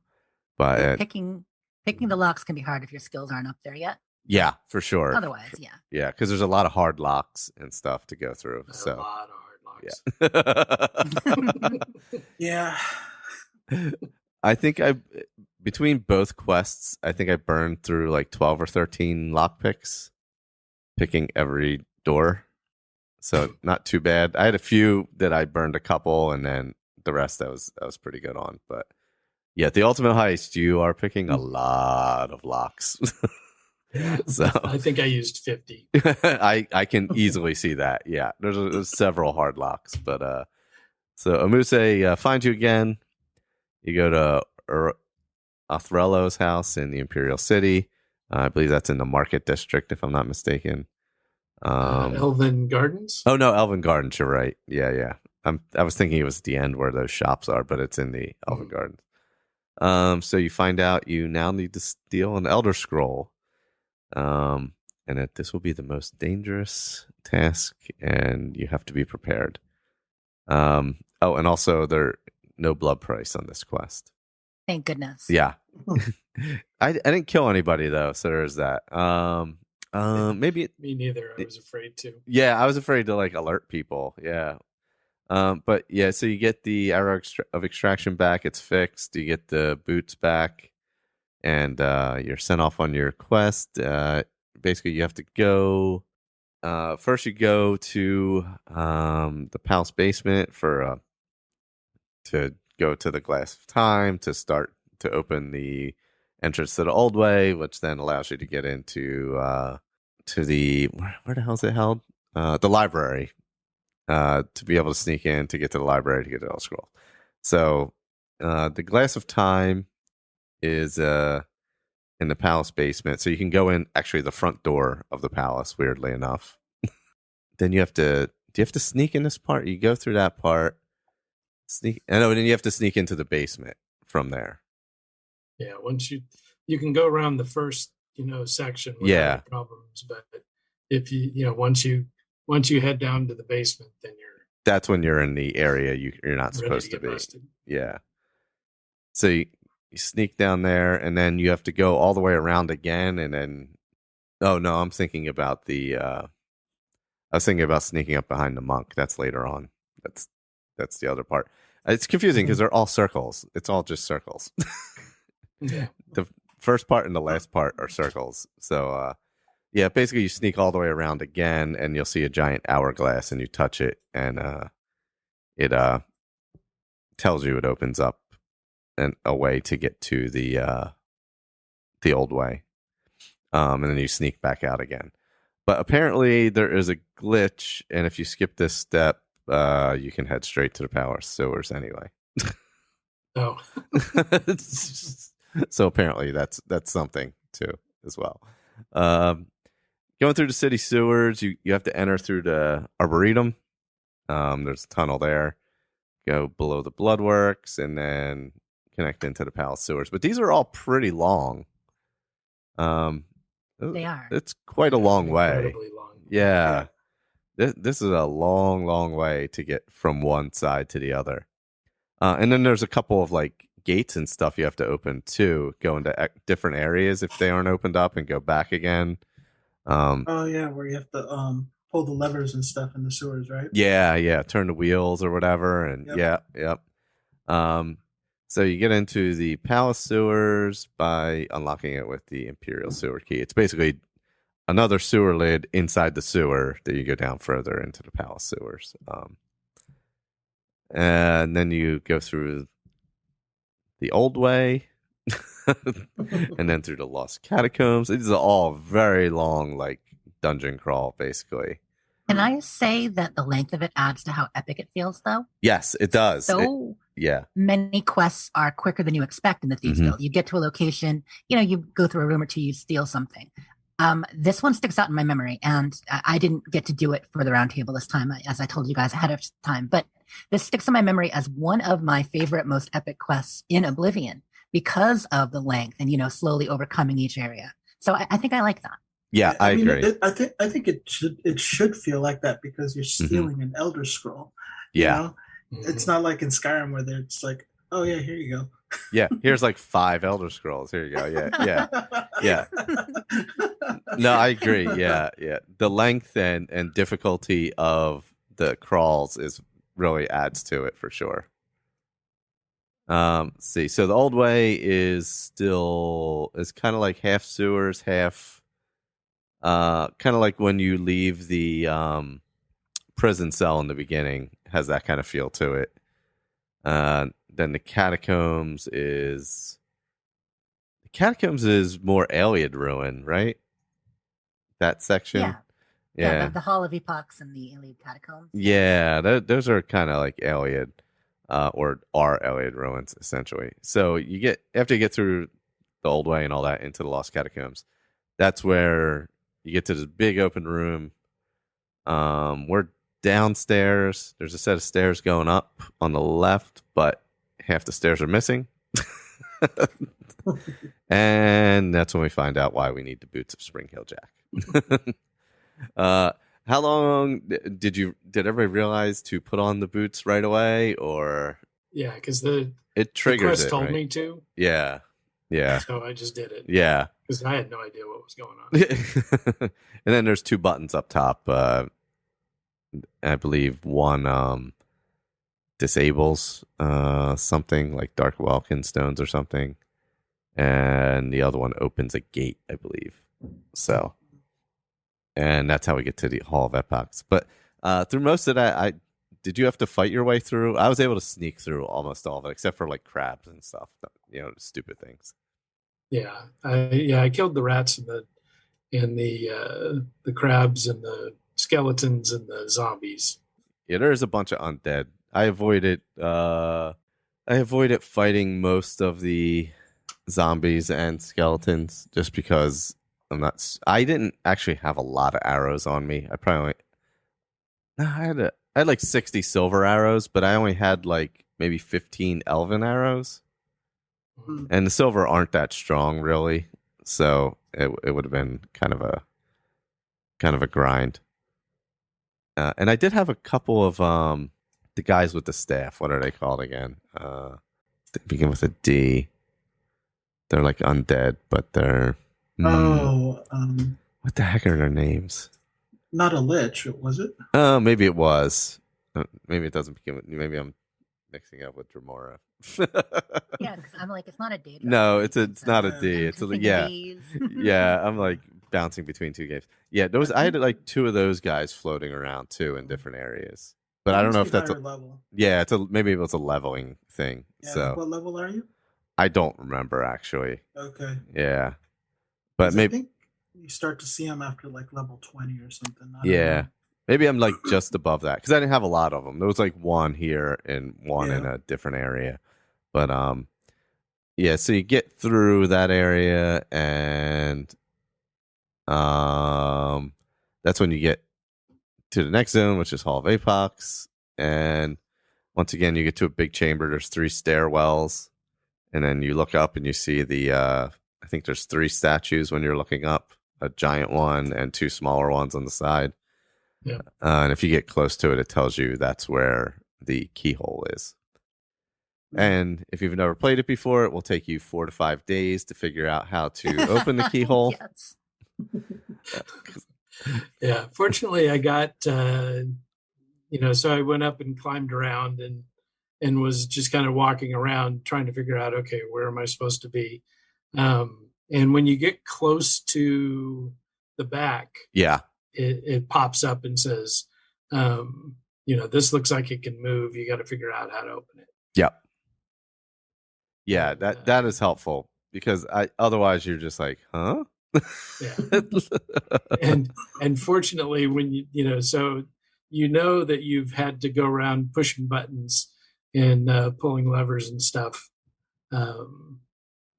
But picking the locks can be hard if your skills aren't up there yet. Yeah, for sure. Otherwise, yeah, because there's a lot of hard locks and stuff to go through. So a lot of hard locks. Yeah. I think between both quests, I think I burned through like 12 or 13 lockpicks, picking every door. So not too bad. I had a few that I burned a couple, and then the rest I was pretty good on. But yeah, the ultimate heist, you are picking a lot of locks. Yeah. So I think I used 50. I can easily see that. Yeah, there's several hard locks. But so Amuse finds you again. You go to Othrello's house in the Imperial City. I believe that's in the Market District, if I'm not mistaken. Elven Gardens? Oh, no, Elven Gardens. You're right. Yeah. I was thinking it was at the end where those shops are, but it's in the Elven Gardens. So you find out you now need to steal an Elder Scroll. And that this will be the most dangerous task, and you have to be prepared. And also there no blood price on this quest. Thank goodness. Yeah. I didn't kill anybody though, so there's that. Maybe Me neither. I was afraid to. Yeah, I was afraid to like alert people. Yeah. But yeah, so you get the arrow of extraction back. It's fixed. You get the boots back, and you're sent off on your quest. Basically, you have to go. First, you go to the palace basement for to go to the Glass of Time to start to open the entrance to the old way, which then allows you to get into to the where the hell is it held? The library. To be able to sneak in to get to the library to get the Elder Scroll. So the Glass of Time is in the palace basement. So you can go in actually the front door of the palace, weirdly enough. Then you have to do you have to sneak in this part? You go through that part. Sneak and then you have to sneak into the basement from there. Yeah, once you can go around the first, section without any problems, but if once you head down to the basement, then that's when you're in the area you're not supposed to be. Busted. Yeah. So you sneak down there, and then you have to go all the way around again, and then oh no, I'm thinking about I was thinking about sneaking up behind the monk. That's later on. That's the other part. It's confusing because they're all circles. It's all just circles. Yeah. The first part and the last part are circles. So yeah, basically you sneak all the way around again, and you'll see a giant hourglass, and you touch it, and it tells you it opens up a way to get to the old way, and then you sneak back out again. But apparently there is a glitch, and if you skip this step, you can head straight to the palace sewers anyway. Oh. So apparently that's something too as well. Going through the city sewers, you have to enter through the Arboretum. There's a tunnel there. Go below the Bloodworks and then connect into the palace sewers. But these are all pretty long. They are. It's quite a long way. Incredibly long. Yeah. This is a long, long way to get from one side to the other. And then there's a couple of like gates and stuff you have to open too. Go into different areas if they aren't opened up and go back again. Oh yeah, where you have to pull the levers and stuff in the sewers, right? Yeah. Turn the wheels or whatever, and Yep. yep. So you get into the palace sewers by unlocking it with the Imperial sewer key. It's basically another sewer lid inside the sewer that you go down further into the palace sewers. And then you go through the old way, and then through the Lost Catacombs. These are all very long, like dungeon crawl, basically. Can I say that the length of it adds to how epic it feels, though? Yes, it does. So many quests are quicker than you expect in the Thieves Guild. You get to a location, you go through a room or two, you steal something. This one sticks out in my memory, and I didn't get to do it for the roundtable this time, as I told you guys ahead of time. But this sticks in my memory as one of my favorite, most epic quests in Oblivion because of the length and slowly overcoming each area. So I think I like that. Yeah, I agree. I think it should feel like that because you're stealing an Elder Scroll. Yeah, it's not like in Skyrim where it's like, oh yeah, here you go. Yeah, here's like 5 Elder Scrolls. Here you go. Yeah. No, I agree. Yeah. The length and difficulty of the crawls really adds to it for sure. See, so the old way is kind of like half sewers, half kind of like when you leave the prison cell in the beginning, has that kind of feel to it. Then the catacombs is more Ayleid ruin, right? That section. Yeah. The Hall of Epochs and the Ayleid catacombs. Yeah, those are kind of like Ayleid, or are Ayleid ruins essentially. So after you get through the old way and all that into the Lost Catacombs, that's where you get to this big open room. We're downstairs. There's a set of stairs going up on the left, but half the stairs are missing. And that's when we find out why we need the boots of Spring-Hill Jack. How long did everybody realize to put on the boots right away, or? Yeah, because it triggers quest it, told right? me to. Yeah. So I just did it. Yeah. Because I had no idea what was going on. And then there's 2 buttons up top. I believe one disables something like Dark Welkin stones or something, and the other one opens a gate, I believe. So, and that's how we get to the Hall of Epochs. But through most of that, did you have to fight your way through? I was able to sneak through almost all of it, except for like crabs and stuff. Stupid things. Yeah, I killed the rats and the crabs and the skeletons and the zombies. Yeah, there's a bunch of undead. I avoided fighting most of the zombies and skeletons just because I didn't actually have a lot of arrows on me. I had like 60 silver arrows, but I only had like maybe 15 elven arrows. And the silver aren't that strong really. So it would have been kind of a grind. And I did have a couple of the guys with the staff. What are they called again? They begin with a D. They're like undead, but they're what the heck are their names? Not a lich, was it? Maybe it was. Maybe it doesn't begin with. Maybe I'm mixing up with Dremora. Yeah, because I'm like, it's not a D. No, it's not a D. It's a yeah. I'm like bouncing between two games. Yeah, I had like two of those guys floating around too in different areas. But I don't know if that's level. Yeah, maybe it's a leveling thing. Yeah, so what level are you? I don't remember actually. Okay. Yeah, but I think you start to see them after like level 20 or something. Yeah, maybe I'm like just above that because I didn't have a lot of them. There was like one here and one in a different area. But yeah. So you get through that area, and that's when you get to the next zone, which is Hall of Epochs. And once again, you get to a big chamber. There's 3 stairwells, and then you look up and you see I think there's 3 statues when you're looking up, a giant one and 2 smaller ones on the side. Yeah. And if you get close to it, it tells you that's where the keyhole is. And if you've never played it before, it will take you 4 to 5 days to figure out how to open the keyhole. Yes. Yeah. Fortunately, I got, so I went up and climbed around and was just kind of walking around trying to figure out, okay, where am I supposed to be? And when you get close to the back, it pops up and says, this looks like it can move. You got to figure out how to open it. Yep. Yeah, that is helpful because otherwise you're just like, huh? Yeah. and fortunately, when so that you've had to go around pushing buttons and pulling levers and stuff,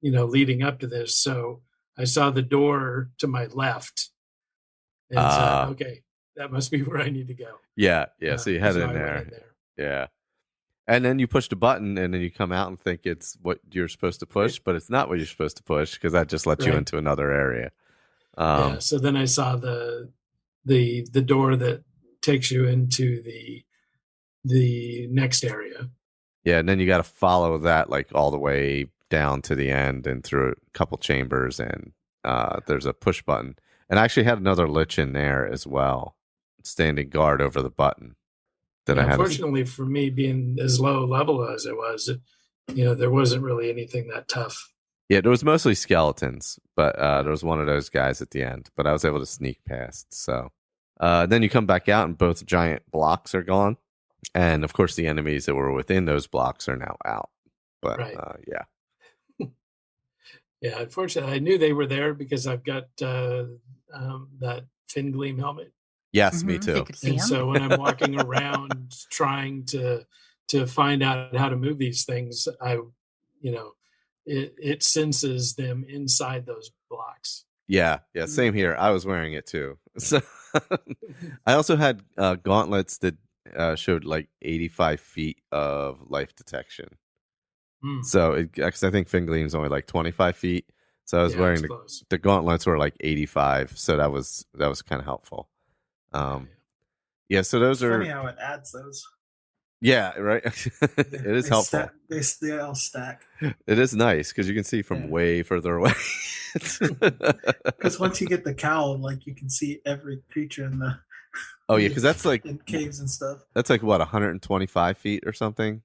leading up to this. So I saw the door to my left, and said, okay, that must be where I need to go. Yeah. So you head in there. Yeah. And then you push the button, and then you come out and think it's what you're supposed to push, but it's not what you're supposed to push because that just lets you into another area. So then I saw the door that takes you into the next area. Yeah, and then you got to follow that like all the way down to the end and through a couple chambers, and there's a push button. And I actually had another lich in there as well, standing guard over the button. Unfortunately for me, being as low level as I was, there wasn't really anything that tough. Yeah, there was mostly skeletons, but there was one of those guys at the end. But I was able to sneak past. So then you come back out, and both giant blocks are gone, and of course the enemies that were within those blocks are now out. But yeah, yeah. Unfortunately, I knew they were there because I've got that fin gleam helmet. Yes, me too. And so when I'm walking around trying to find out how to move these things, it senses them inside those blocks. Yeah, same here. I was wearing it too. So I also had gauntlets that showed like 85 feet of life detection. So because I think Fingleam is only like 25 feet, so I was wearing the gauntlets were like 85, so that was kind of helpful. Yeah, so those are funny how it adds those. Yeah, right. It is helpful. They all stack. It is nice because you can see from way further away. Because once you get the cowl, like you can see every creature in Oh yeah, because that's like in caves and stuff. that's like what 125 feet or something.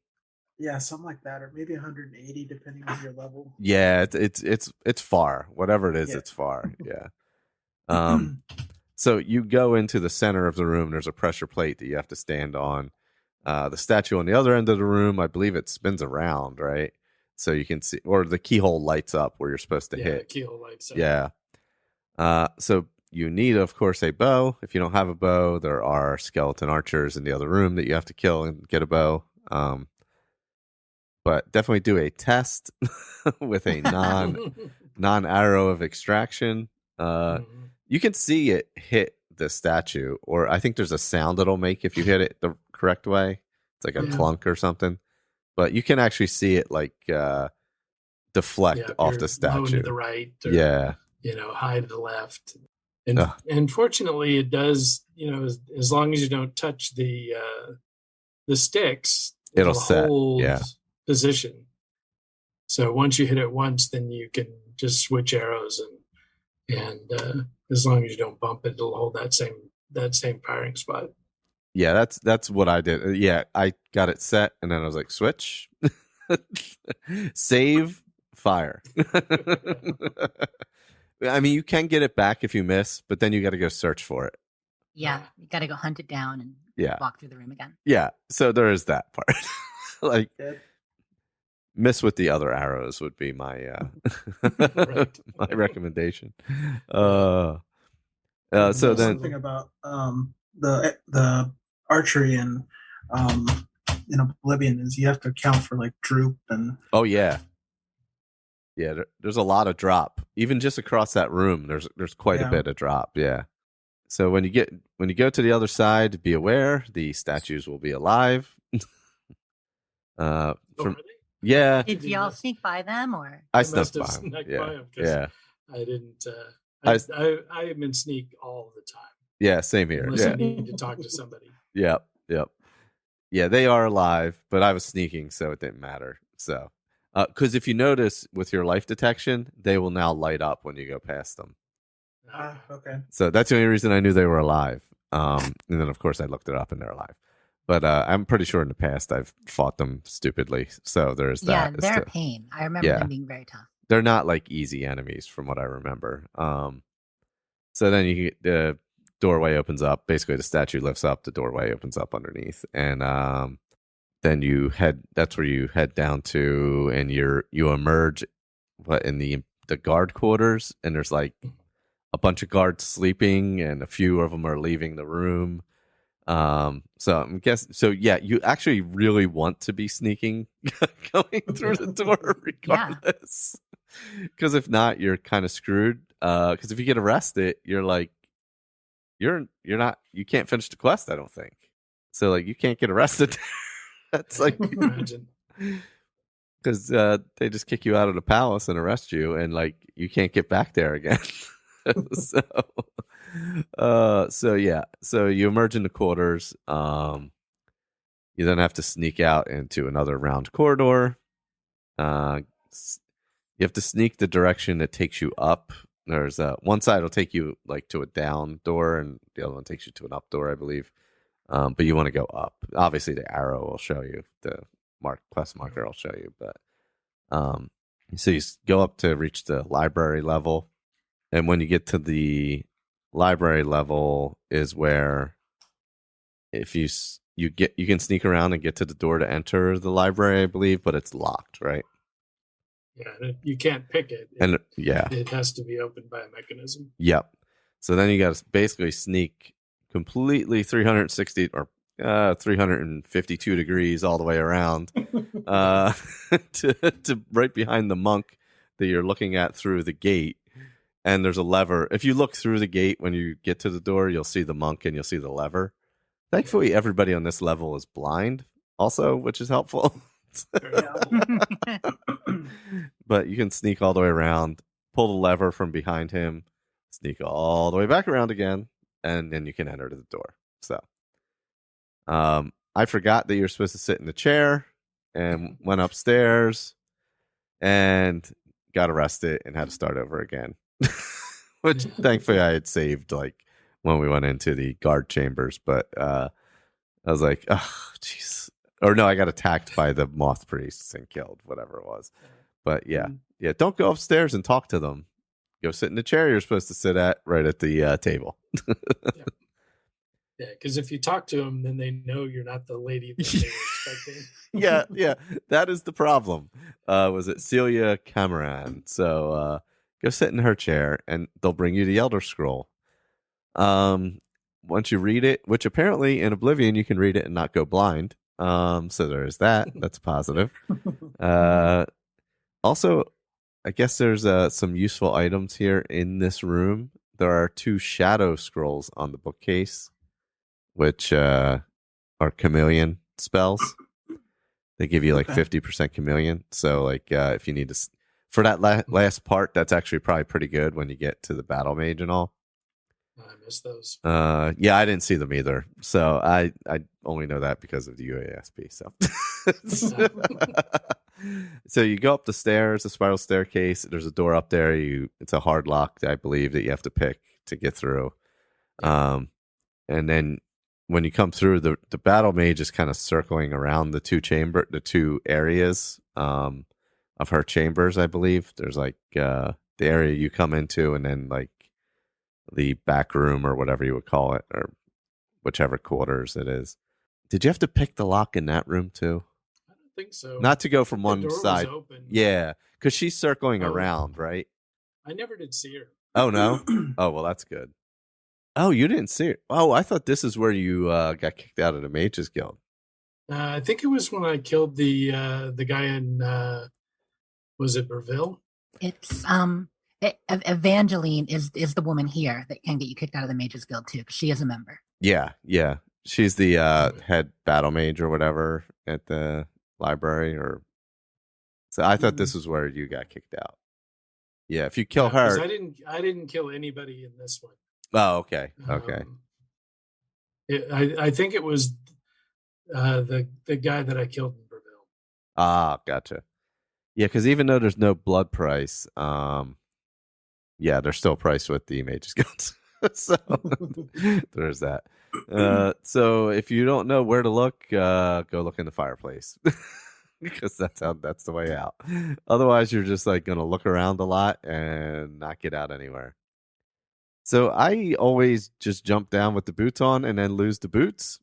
Yeah, something like that, or maybe 180, depending on your level. Yeah, it's far. Whatever it is, Yeah. it's far. Yeah. So you go into the center of the room. There's a pressure plate that you have to stand on. The statue on the other end of the room, I believe it spins around, right? So you can see, or the keyhole lights up where you're supposed to hit. Keyhole lights up. Yeah. So you need, of course, a bow. If you don't have a bow, there are skeleton archers in the other room that you have to kill and get a bow. But definitely do a test with a non arrow of extraction. You can see it hit the statue, or I think there's a sound it'll make if you hit it the correct way. It's like a clunk or something. But you can actually see it like deflect off the statue. Low to the right. Or, yeah. High to the left. And fortunately, it does. As long as you don't touch the sticks, it'll set. Hold yeah. Position. So once you hit it once, then you can just switch arrows, and as long as you don't bump it, it'll hold that same firing spot. Yeah, that's what I did. Yeah, I got it set, and then I was like, switch, save, fire. I mean, you can get it back if you miss, but then you got to go search for it. Yeah, you got to go hunt it down and walk through the room again. Yeah, so there is that part. Like, miss with the other arrows would be my my recommendation. So then something about the archery in Oblivion is you have to account for like droop and there's a lot of drop even just across that room. There's quite a bit of drop. Yeah. So when you go to the other side, be aware the statues will be alive. Yeah. Did y'all sneak by them or? I snuck by them. Yeah. I didn't. I'm in sneak all the time. Yeah, same here. Unless I need to talk to somebody. Yep. Yeah, they are alive, but I was sneaking, so it didn't matter. So, because if you notice with your life detection, they will now light up when you go past them. Okay. So that's the only reason I knew they were alive. And then, of course, I looked it up and they're alive. But I'm pretty sure in the past I've fought them stupidly. So there's that. Yeah, they're a pain. I remember them being very tough. They're not like easy enemies from what I remember. So then the doorway opens up. Basically, the statue lifts up. The doorway opens up underneath. And then that's where you head down to, and you emerge in the guard quarters. And there's like a bunch of guards sleeping and a few of them are leaving the room. You actually really want to be sneaking going through the door regardless. Because if not, you're kind of screwed. Because if you get arrested, you're like you can't finish the quest, I don't think. So like you can't get arrested. That's like because they just kick you out of the palace and arrest you, and like you can't get back there again. So you emerge in the quarters. You then have to sneak out into another round corridor. You have to sneak the direction that takes you up. There's one side will take you like to a down door, and the other one takes you to an up door, I believe. But you want to go up. Obviously, the arrow will show you, the quest marker will show you. But so you go up to reach the library level, and when you get to the library level, is where if you can sneak around and get to the door to enter the library, I believe, but it's locked, right? Yeah, you can't pick it. It has to be opened by a mechanism. Yep. So then you got to basically sneak completely 360 or 352 degrees all the way around to right behind the monk that you're looking at through the gate. And there's a lever. If you look through the gate when you get to the door, you'll see the monk and you'll see the lever. Thankfully, everybody on this level is blind also, which is helpful. But you can sneak all the way around, pull the lever from behind him, sneak all the way back around again, and then you can enter to the door. So I forgot that you're supposed to sit in the chair and went upstairs and got arrested and had to start over again. Which thankfully I had saved like when we went into the guard chambers, but I was like, oh, jeez. Or no, I got attacked by the moth priests and killed, whatever it was. But yeah, don't go upstairs and talk to them. Go sit in the chair you're supposed to sit at, right at the table. Yeah, because if you talk to them, then they know you're not the lady that they were expecting. yeah, that is the problem. Was it Celia Cameron? So go sit in her chair, and they'll bring you the Elder Scroll. Once you read it, which apparently in Oblivion you can read it and not go blind. So there's that. That's positive. Also, I guess there's some useful items here in this room. There are 2 shadow scrolls on the bookcase, which are chameleon spells. They give you like 50% chameleon. So like if you need to, for that last part, that's actually probably pretty good when you get to the battle mage and all. I missed those. Yeah, I didn't see them either. So I only know that because of the UESP. So you go up the stairs, a spiral staircase. There's a door up there. It's a hard lock, I believe, that you have to pick to get through. And then when you come through, the battle mage is kind of circling around the 2 areas of her chambers, I believe. There's like the area you come into, and then like the back room or whatever you would call it, or whichever quarters it is. Did you have to pick the lock in that room too? I don't think so. Not to go from the one door side. Was open. Yeah, because she's circling around, right? I never did see her. Oh, no? Oh, well, that's good. Oh, you didn't see her? Oh, I thought this is where you got kicked out of the Mages Guild. I think it was when I killed the guy in, was it Burville? It's Evangeline is the woman here that can get you kicked out of the Mages Guild too, because she is a member. Yeah. She's the head battle mage or whatever at the library. So I thought this was where you got kicked out. Yeah, if you kill her, I didn't kill anybody in this one. Oh, okay. I think it was the guy that I killed in Burville. Ah, gotcha. Yeah, because even though there's no blood price, they're still priced with the Mages Guild. So there's that. So if you don't know where to look, go look in the fireplace. Because that's the way out. Otherwise, you're just like going to look around a lot and not get out anywhere. So I always just jump down with the boots on and then lose the boots.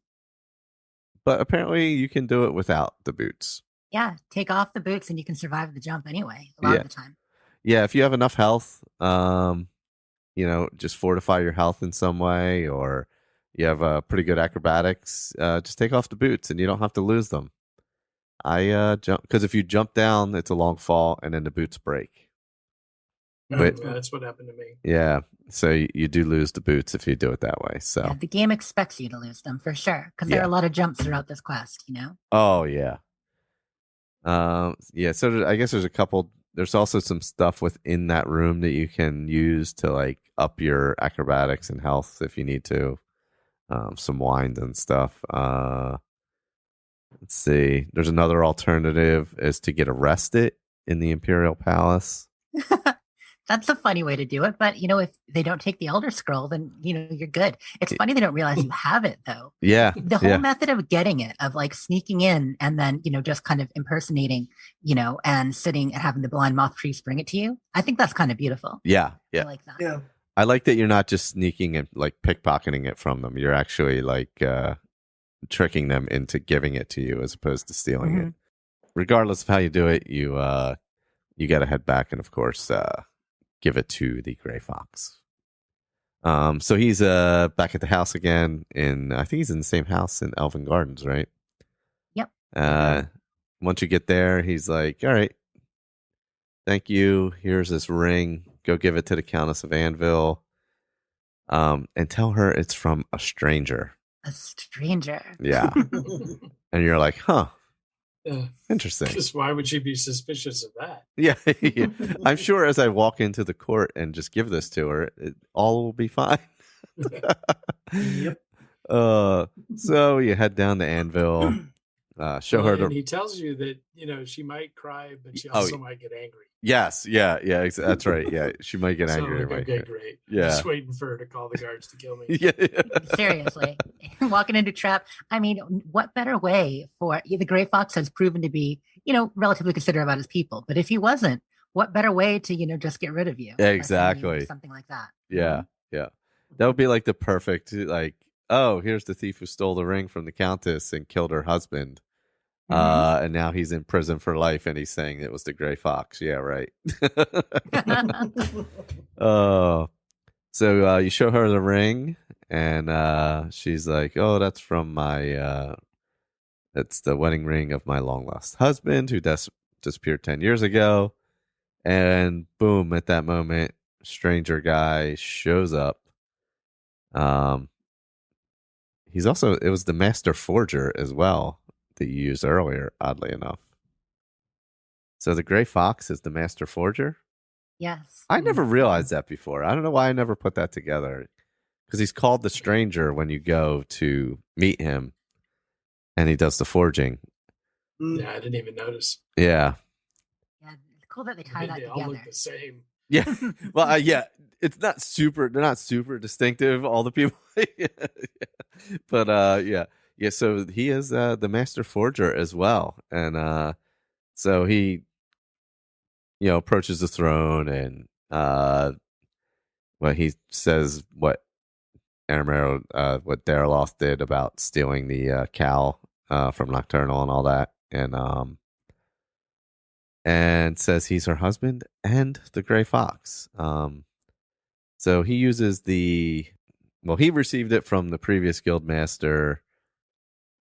But apparently you can do it without the boots. Yeah, take off the boots and you can survive the jump anyway, a lot of the time. Yeah, if you have enough health, just fortify your health in some way, or you have pretty good acrobatics, just take off the boots and you don't have to lose them. I jump because if you jump down, it's a long fall and then the boots break. But that's what happened to me. Yeah, so you do lose the boots if you do it that way. So yeah, the game expects you to lose them for sure, because there are a lot of jumps throughout this quest. Oh yeah. So I guess there's a couple. There's also some stuff within that room that you can use to like up your acrobatics and health if you need to. Some wines and stuff. Let's see. There's another alternative is to get arrested in the Imperial Palace. That's a funny way to do it, but if they don't take the Elder Scroll, then you're good. It's funny they don't realize you have it though. Yeah. The whole method of getting it, of like sneaking in and then just kind of impersonating, and sitting and having the blind moth priest bring it to you. I think that's kind of beautiful. Yeah. I like that. Yeah. I like that you're not just sneaking and like pickpocketing it from them. You're actually like tricking them into giving it to you as opposed to stealing it. Regardless of how you do it, you got to head back and of course give it to the Gray Fox. So he's back at the house again I think he's in the same house in Elven Gardens, right? Yep. Once you get there, he's like, all right, thank you. Here's this ring. Go give it to the Countess of Anvil. And tell her it's from a stranger. A stranger. Yeah. And you're like, huh. Yeah. Interesting. Because why would she be suspicious of that? Yeah. I'm sure as I walk into the court and just give this to her, all will be fine. Yep. So you head down to Anvil. show her and the. he tells you that she might cry, but she Oh, also might get angry. Yes, yeah, that's right. Yeah, she might get So I'm angry. like, okay, great. Yeah. I'm just waiting for her to call the guards to kill me. Yeah. Seriously, walking into trap. I mean, what better way for the gray fox has proven to be, relatively considerate about his people. But if he wasn't, what better way to, just get rid of you? Exactly. Something like that. Yeah, yeah. That would be like the perfect, like, oh, here's the thief who stole the ring from the countess and killed her husband. And now he's in prison for life, and he's saying it was the gray fox. Yeah, right. Oh, so you show her the ring, and she's like, "Oh, that's from my. It's the wedding ring of my long lost husband who disappeared 10 years ago." And boom! At that moment, stranger guy shows up. He's also it was the master forger as well that you used earlier, oddly enough. So the gray fox is the master forger? Yes. I never realized that before. I don't know why I never put that together. Because he's called the stranger when you go to meet him, and he does the forging. Yeah, I didn't even notice. Yeah. Yeah, it's cool that they tie that They together. all look the same. Yeah. Well, yeah. It's not super. They're not super distinctive. All the people. Yeah. But yeah. So he is the master forger as well, and so he, approaches the throne, and he says what what Daraloth did about stealing the cow from Nocturnal and all that, and says he's her husband and the gray fox. So he uses he received it from the previous guild master,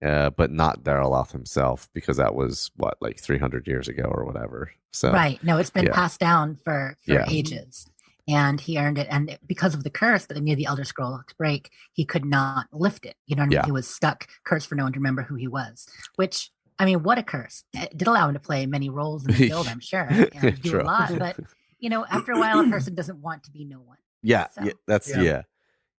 but not Daraloth himself, because that was like 300 years ago or whatever. So right. No, it's been passed down for ages. And he earned it. And because of the curse that made the Elder Scroll to break, he could not lift it. You know what I mean? He was stuck, cursed for no one to remember who he was. Which, I mean, what a curse. It did allow him to play many roles in the guild, I'm sure, and do a lot. But, after a while, a person doesn't want to be no one. Yeah, so.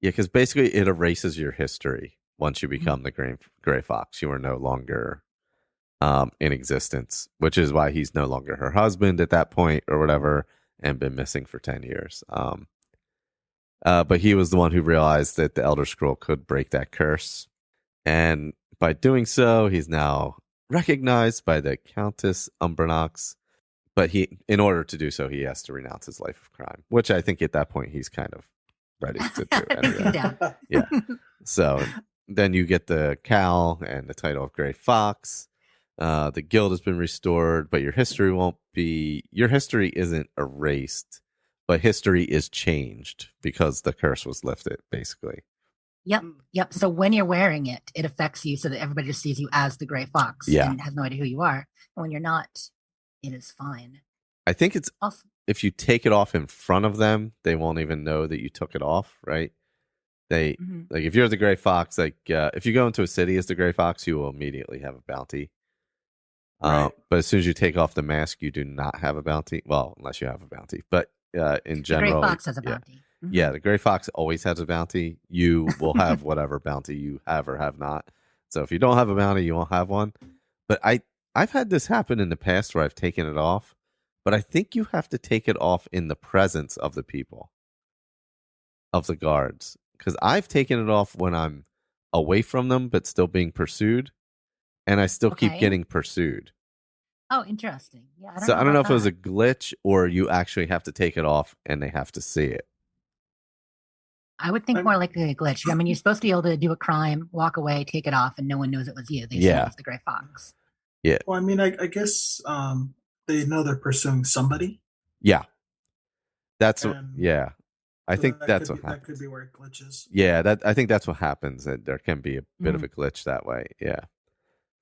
Because basically it erases your history once you become the gray fox. You are no longer in existence, which is why he's no longer her husband at that point or whatever, and been missing for 10 years. But he was the one who realized that the Elder Scroll could break that curse. And by doing so, he's now recognized by the Countess Umbernox. But in order to do so, he has to renounce his life of crime, which I think at that point he's kind of ready to do. Anyway. Yeah. So then you get the cow and the title of Gray Fox. The guild has been restored, but your history isn't erased, but history is changed because the curse was lifted, basically. Yep. So when you're wearing it, it affects you so that everybody just sees you as the gray fox and has no idea who you are. And when you're not, it is fine. I think it's awesome. If you take it off in front of them, they won't even know that you took it off, right? They like if you're the gray fox, if you go into a city as the gray fox, you will immediately have a bounty. Right. But as soon as you take off the mask, you do not have a bounty. Well, unless you have a bounty. But in general, the gray fox has a bounty. Yeah, the gray fox always has a bounty. You will have whatever bounty you have or have not. So if you don't have a bounty, you won't have one. But I've had this happen in the past where I've taken it off. But I think you have to take it off in the presence of the people, of the guards. Because I've taken it off when I'm away from them, but still being pursued. And I still keep getting pursued. Oh, interesting. Yeah. I don't know if it was a glitch or you actually have to take it off and they have to see it. I would think more like a glitch. I mean, you're supposed to be able to do a crime, walk away, take it off, and no one knows it was you. They assume it's the gray fox. Yeah. Well, I mean, I guess they know they're pursuing somebody. Yeah. That's what. Yeah. I think that's what happens. That could be where it glitches. Yeah, I think that's what happens. That there can be a bit of a glitch that way. Yeah.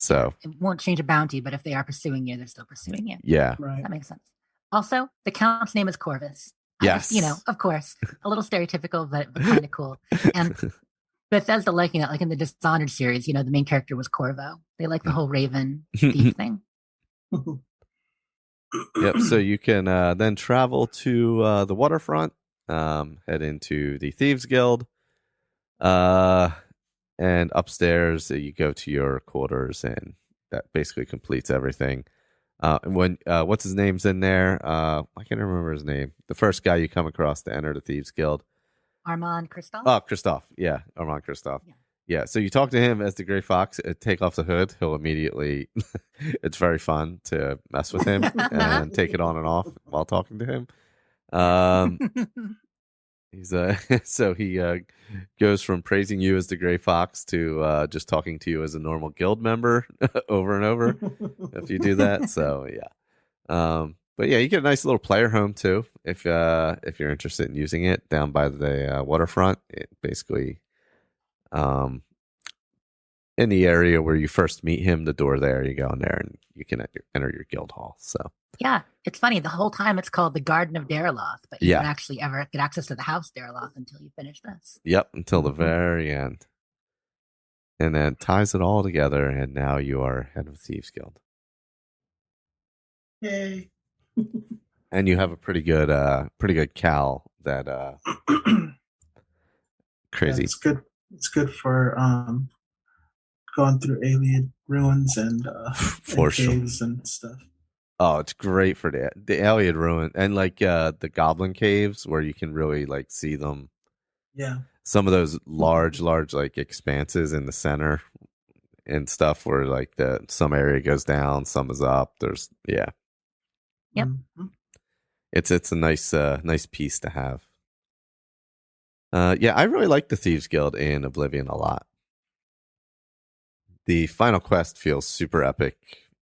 So it won't change a bounty, but if they are pursuing you, they're still pursuing you. Yeah. Right. That makes sense. Also, the Count's name is Corvus. Yes. Of course, a little stereotypical, but kind of cool. And Bethesda liking it, like in the Dishonored series, the main character was Corvo. They like the whole Raven thief thing. Yep. So you can then travel to the waterfront, head into the Thieves Guild, and upstairs you go to your quarters and that basically completes everything. When what's his name's in there? I can't remember his name. The first guy you come across to enter the Thieves Guild. Armand Kristoff? Oh, Kristoff. Yeah, Armand Kristoff. Yeah. Yeah, so you talk to him as the Gray Fox, take off the hood. He'll immediately, it's very fun to mess with him and take it on and off while talking to him. He's so he goes from praising you as the Gray Fox to just talking to you as a normal guild member over and over if you do that. So yeah, but yeah, you get a nice little player home too if you're interested in using it down by the waterfront. It basically, in the area where you first meet him, the door there, you go in there and you can enter your guild hall. So yeah, it's funny. The whole time it's called the Garden of Dariloth, but you don't actually ever get access to the house Dariloth until you finish this. Yep, until the very end. And then ties it all together, and now you are head of Thieves Guild. Yay. And you have a pretty good Cal that crazy. Yeah, it's good for going through alien ruins and caves and stuff. Oh, it's great for the alien ruin and like the goblin caves where you can really like see them. Yeah. Some of those large like expanses in the center and stuff where like some area goes down, some is up. There's Yep. Mm-hmm. It's a nice piece to have. Yeah, I really like the Thieves Guild in Oblivion a lot. The final quest feels super epic,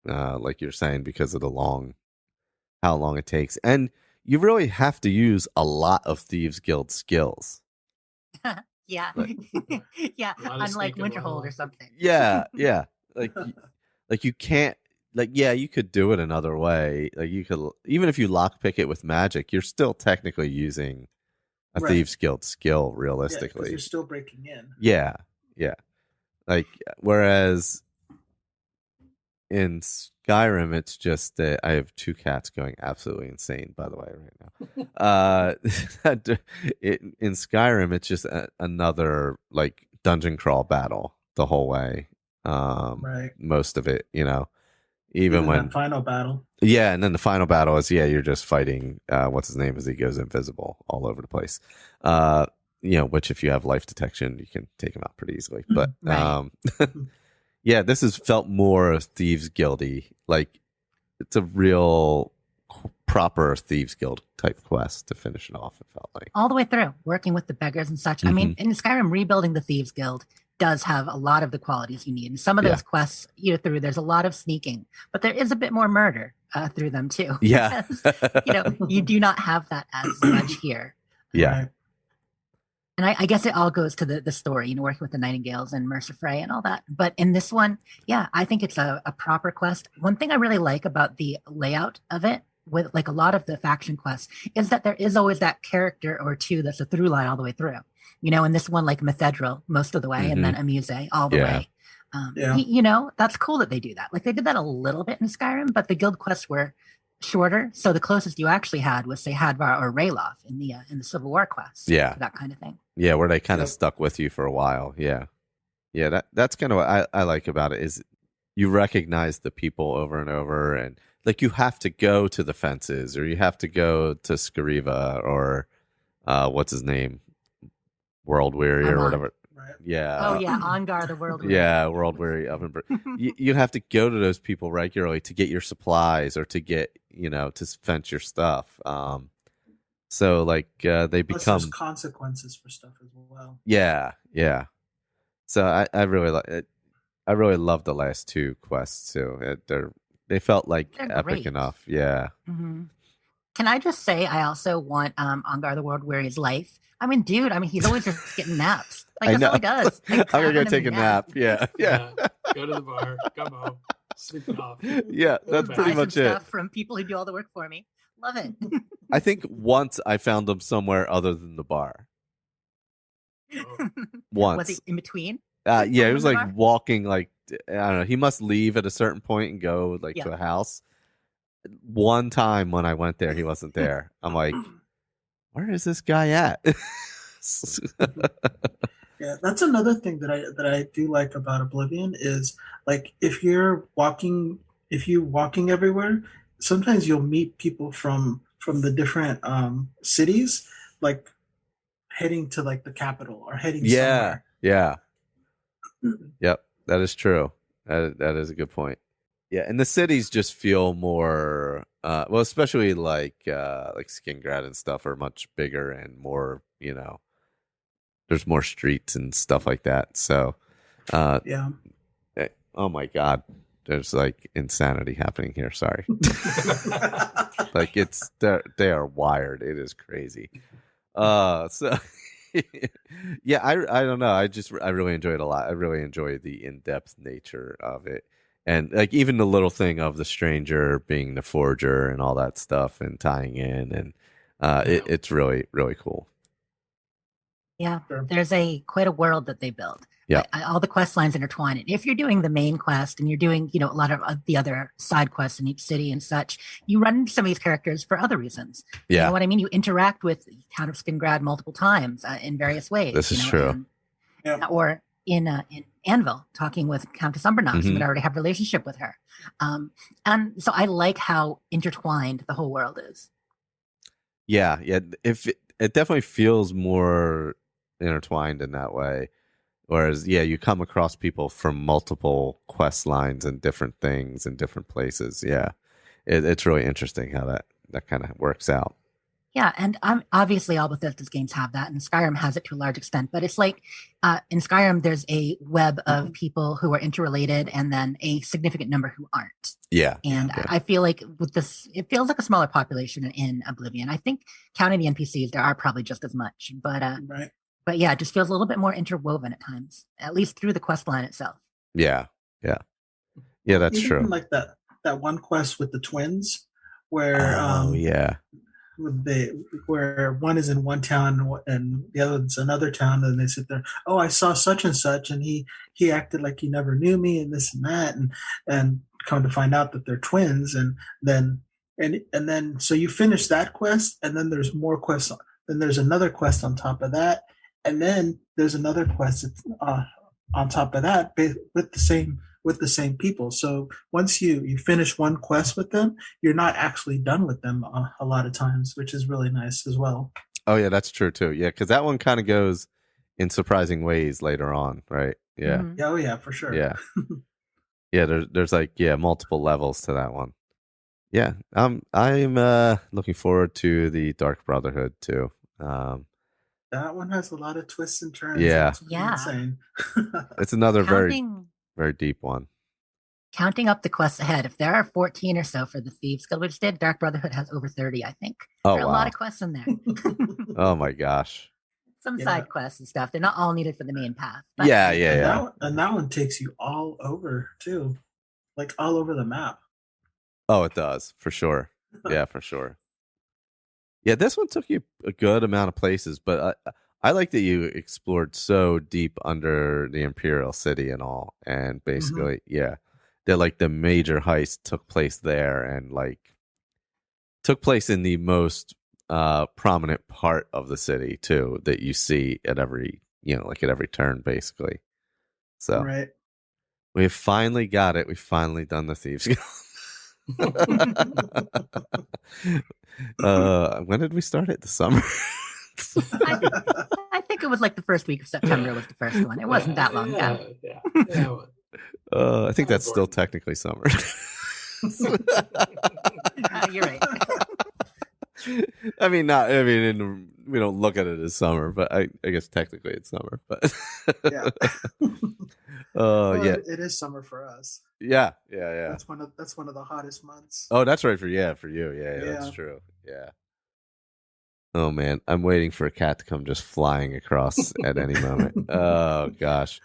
like you're saying, because of how long it takes. And you really have to use a lot of Thieves Guild skills. Yeah. Yeah. Unlike Winterhold or something. Yeah. Like you can't, like, yeah, you could do it another way. Like you could, even if you lockpick it with magic, you're still technically using a Thieves Guild skill realistically. Yeah, you're still breaking in. Yeah. Like, whereas in Skyrim, it's just I have two cats going absolutely insane, by the way, right now. In Skyrim, it's just another like dungeon crawl battle the whole way. Most of it, even when that final battle. Yeah, and then the final battle is you're just fighting what's his name as he goes invisible all over the place. Which if you have life detection, you can take him out pretty easily. But yeah, this has felt more Thieves Guildy. Like it's a real proper Thieves Guild type quest to finish it off. It felt like all the way through, working with the beggars and such. Mm-hmm. I mean, in Skyrim, rebuilding the Thieves Guild does have a lot of the qualities you need. And some of those quests there's a lot of sneaking, but there is a bit more murder through them too. Yeah, because, you do not have that as much here. Yeah. And I guess it all goes to the story, working with the Nightingales and Mercer Frey and all that. But in this one, I think it's a proper quest. One thing I really like about the layout of it, with like a lot of the faction quests, is that there is always that character or two that's a through line all the way through. In this one, like Methedral most of the way, and then Amuse all the way. That's cool that they do that. Like they did that a little bit in Skyrim, but the guild quests were shorter. So the closest you actually had was, say, Hadvar or Rayloth in the Civil War quests. Yeah, that kind of thing. Yeah, where they kind of stuck with you for a while. Yeah. That's kind of what I like about it is you recognize the people over and over, and like you have to go to the fences, or you have to go to Skariva, or what's his name, World Weary or whatever. Right. Yeah. Oh yeah, Ongar the World Weary. Yeah, World Weary Oven. You have to go to those people regularly to get your supplies or to get to fence your stuff. So like they become there's consequences for stuff as well. Yeah. So I really like it. I really love the last two quests too. They felt like they're epic great. Enough. Yeah. Mm-hmm. Can I just say I also want Ongar the World Weary's life. I mean, dude. He's always just getting naps. Like that's all he does. Like, I'm gonna go take a nap. Yeah. Go to the bar. Come home. Sleep it off. Yeah, that's pretty much it. Stuff from people who do all the work for me. Love it. I think once I found him somewhere other than the bar. Oh. Once. Was he in between? Yeah, he was like walking. Like I don't know. He must leave at a certain point and go to a house. One time when I went there, he wasn't there. I'm like, where is this guy at? Yeah, that's another thing that I do like about Oblivion is like if you're walking everywhere, sometimes you'll meet people from the different cities, like heading to like the capital or heading Yeah, somewhere. yeah, yep, that is true. That is a good point. Yeah, and the cities just feel more, well, especially like Skingrad and stuff are much bigger and more, there's more streets and stuff like that. So, uh, Yeah. oh my God, there's like insanity happening here. Sorry. Like they are wired. It is crazy. So yeah, I don't know. I really enjoy it a lot. I really enjoy the in-depth nature of it. And like even the little thing of the stranger being the forger and all that stuff and tying in and it's really, really cool. Yeah, Sure. there's quite a world that they build. Yeah. All the quest lines intertwine. And if you're doing the main quest and you're doing, a lot of the other side quests in each city and such, you run into some of these characters for other reasons. You Yeah. know what I mean? You interact with Count of Skingrad multiple times in various ways. This is true. Yeah. Or in Anvil, talking with Countess Umbernox, Mhm. but I already have a relationship with her. And so I like how intertwined the whole world is. Yeah. If it definitely feels more intertwined in that way. Whereas, yeah, you come across people from multiple quest lines and different things in different places. Yeah, it's really interesting how that kind of works out. Yeah, and obviously all Bethesda's games have that, and Skyrim has it to a large extent. But it's like in Skyrim, there's a web of people who are interrelated, and then a significant number who aren't. Yeah, And yeah. I feel like with this, it feels like a smaller population in Oblivion. I think counting the NPCs, there are probably just as much. Right. But yeah, it just feels a little bit more interwoven at times, at least through the quest line itself. Yeah, that's Even true. like that one quest with the twins, where yeah, where one is in one town and the other is another town, and they sit there. Oh, I saw such and such, and he acted like he never knew me, and this and that, and come to find out that they're twins, and then so you finish that quest, and then there's more quests. Then there's another quest on top of that, and then there's another quest on top of that with the same people. So once you finish one quest with them, you're not actually done with them a lot of times, which is really nice as well. Oh yeah, that's true too. Yeah, because that one kind of goes in surprising ways later on, right? Yeah. Mhm. Oh yeah, for sure. Yeah. Yeah, there's like multiple levels to that one. Yeah, I'm looking forward to the Dark Brotherhood too. That one has a lot of twists and turns. Yeah. It's Yeah. insane. It's another very, Counting very deep one. counting up the quests ahead, if there are 14 or so for the Thieves Guild, which did, Dark Brotherhood has over 30, I think. Oh, There are a lot wow. of quests in there. Oh my gosh. Some Yeah. side quests and stuff. They're not all needed for the main path. But Yeah. And that one takes you all over too, like all over the map. Oh, it does for sure. Yeah, for sure. Yeah, this one took you a good amount of places, but I like that you explored so deep under the Imperial city and all, and basically, yeah, that like the major heist took place there, and like took place in the most prominent part of the city too, that you see at every like at every turn, basically. So Right. we've finally got it. We've finally done the Thieves Guild. When did we start it? The summer. I think it was like the first week of September was the first one. It wasn't that long ago. Yeah. I think that's still technically summer. You're right. I mean, not. I mean, we don't look at it as summer, but I guess technically it's summer. But Yeah. Well, yeah, it is summer for us. yeah. That's one of the hottest months. Oh, that's right for you. Yeah, that's Yeah. true. Yeah. Oh man, I'm waiting for a cat to come just flying across at any moment. Oh gosh.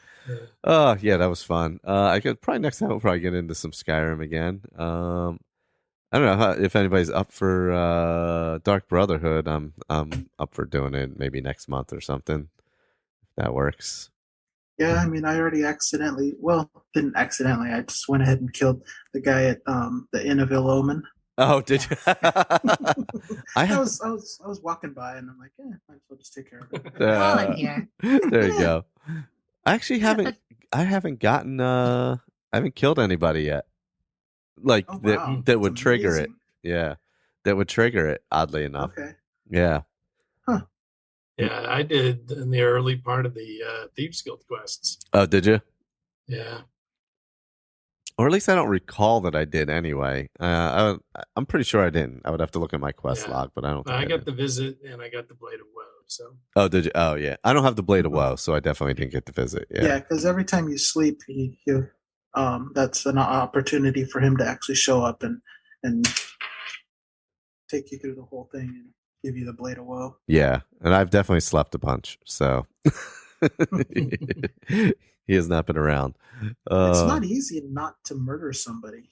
Oh yeah, that was fun. I could probably next time we'll probably get into some Skyrim again. I don't know if anybody's up for Dark Brotherhood. I'm up for doing it maybe next month or something. If that works. Yeah, I mean, I already didn't accidentally. I just went ahead and killed the guy at the Inn of Ill Omen. Oh, did you? I I have. was walking by and I'm like, might as well just take care of it. While I'm here. There you go. I actually haven't. But- I haven't gotten. I haven't killed anybody yet. Like Oh that. wow, That would that's trigger it. amazing. Yeah, that would trigger it. Oddly enough. Okay. Yeah. Yeah, I did in the early part of the Thieves Guild quests. Oh, did you? Yeah. Or at least I don't recall that I did anyway. I'm pretty sure I didn't. I would have to look at my quest Yeah. log, but I don't think I got did. the visit and I got the Blade of Woe. So Oh, did you? Oh, yeah. I don't have the Blade of Woe, so I definitely didn't get the visit. Yeah, because every time you sleep, that's an opportunity for him to actually show up and take you through the whole thing and give you the Blade of Woe. Yeah, and I've definitely slept a bunch, so he has not been around. It's not easy not to murder somebody.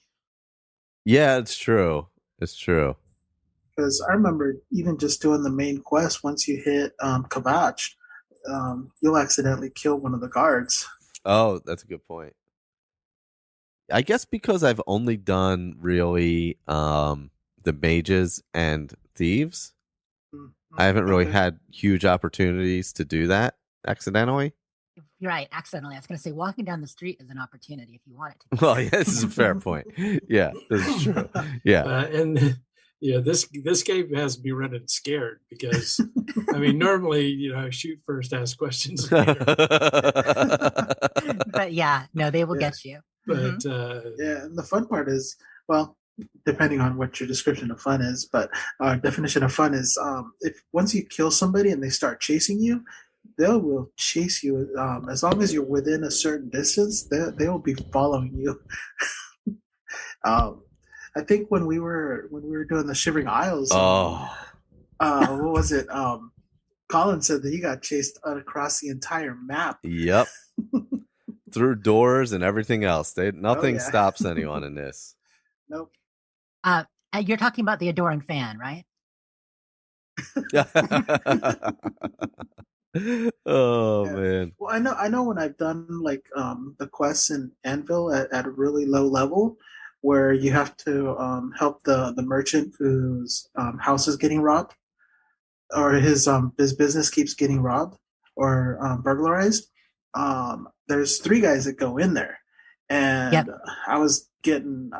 Yeah, it's true. It's true. Because I remember even just doing the main quest, once you hit Kavach, you'll accidentally kill one of the guards. Oh, that's a good point. I guess because I've only done really the mages and thieves, I haven't really had huge opportunities to do that accidentally. You're right, accidentally. I was going to say, walking down the street is an opportunity if you want it to. Well, yeah, this is a fair point. Yeah, this is true. Yeah. and yeah, this game has me running scared because I mean normally shoot first, ask questions later. But yeah, no, they will get you. But yeah, and the fun part is, well, depending on what your description of fun is, but our definition of fun is if once you kill somebody and they start chasing you, they will chase you as long as you're within a certain distance. They will be following you. I think when we were doing the Shivering Isles, what was it? Colin said that he got chased across the entire map. Yep. Through doors and everything else. Nothing stops anyone in this. Nope. You're talking about the Adoring Fan, right? Oh man. Well, I know when I've done like the quests in Anvil at a really low level, where you have to help the merchant whose house is getting robbed, or his business keeps getting robbed or burglarized. There's 3 guys that go in there, and I was getting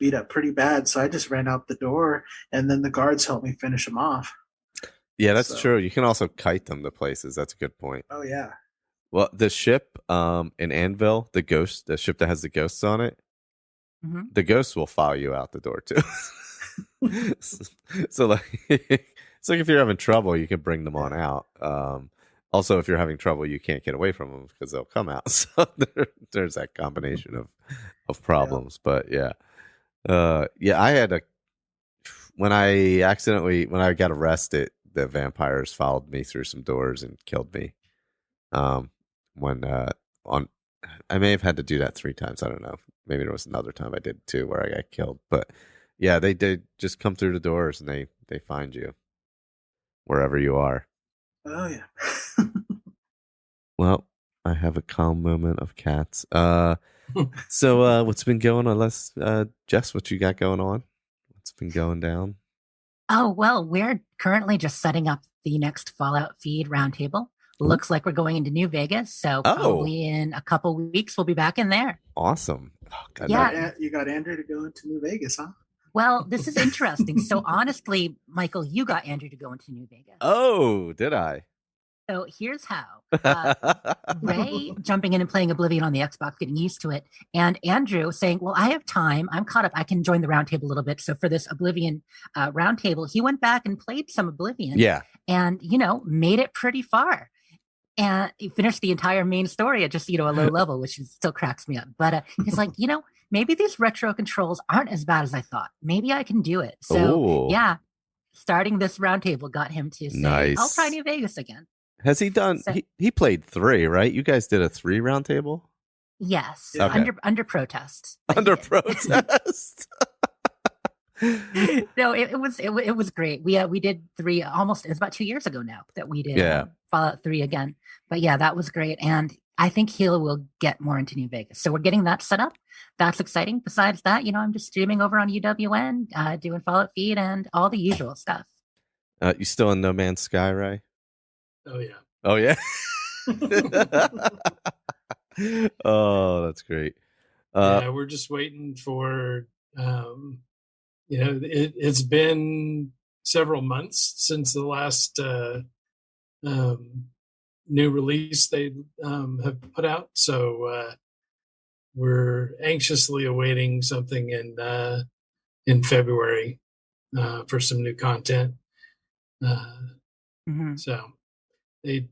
beat up pretty bad, so I just ran out the door, and then the guards helped me finish them off. Yeah, that's true. You can also kite them to places. That's a good point. Oh yeah. Well, the ship in Anvil, the ship that has the ghosts on it, the ghosts will follow you out the door too. So like, it's like if you're having trouble, you can bring them on out. Also, if you're having trouble, you can't get away from them because they'll come out. So there's that combination of problems. But yeah, I had when I got arrested, the vampires followed me through some doors and killed me. I may have had to do that 3 times. I don't know. Maybe there was another time I did too where I got killed. But yeah, they did just come through the doors and they find you wherever you are. Oh yeah. Well, I have a calm moment of cats. So what's been going on? Jess, what you got going on? What's been going down? Oh, well, we're currently just setting up the next Fallout feed roundtable. Looks like we're going into New Vegas, so probably in a couple weeks we'll be back in there. Awesome. Oh, God, yeah. You got Andrew to go into New Vegas, huh? Well, this is interesting. So honestly, Michael, you got Andrew to go into New Vegas. Oh, did I? So here's how. Ray jumping in and playing Oblivion on the Xbox, getting used to it. And Andrew saying, well, I have time. I'm caught up. I can join the roundtable a little bit. So for this Oblivion roundtable, he went back and played some Oblivion. Yeah. And, made it pretty far. And he finished the entire main story at just, a low level, which still cracks me up. But he's like, maybe these retro controls aren't as bad as I thought. Maybe I can do it. So, yeah, starting this roundtable got him to say, nice. I'll try New Vegas again. Has he done? So, he played 3, right? You guys did a 3 roundtable? Yes, okay. under protest. Under protest. No, it was great. We did 3 almost. It was about 2 years ago now that we did Fallout 3 again. But yeah, that was great. And I think he will get more into New Vegas. So we're getting that set up. That's exciting. Besides that, I'm just streaming over on UWN, doing Fallout feed and all the usual stuff. You still in No Man's Sky, Ray? Oh yeah. Oh yeah. Oh, that's great. Yeah, we're just waiting for. It's been several months since the last new release they have put out, so we're anxiously awaiting something in February for some new content. So they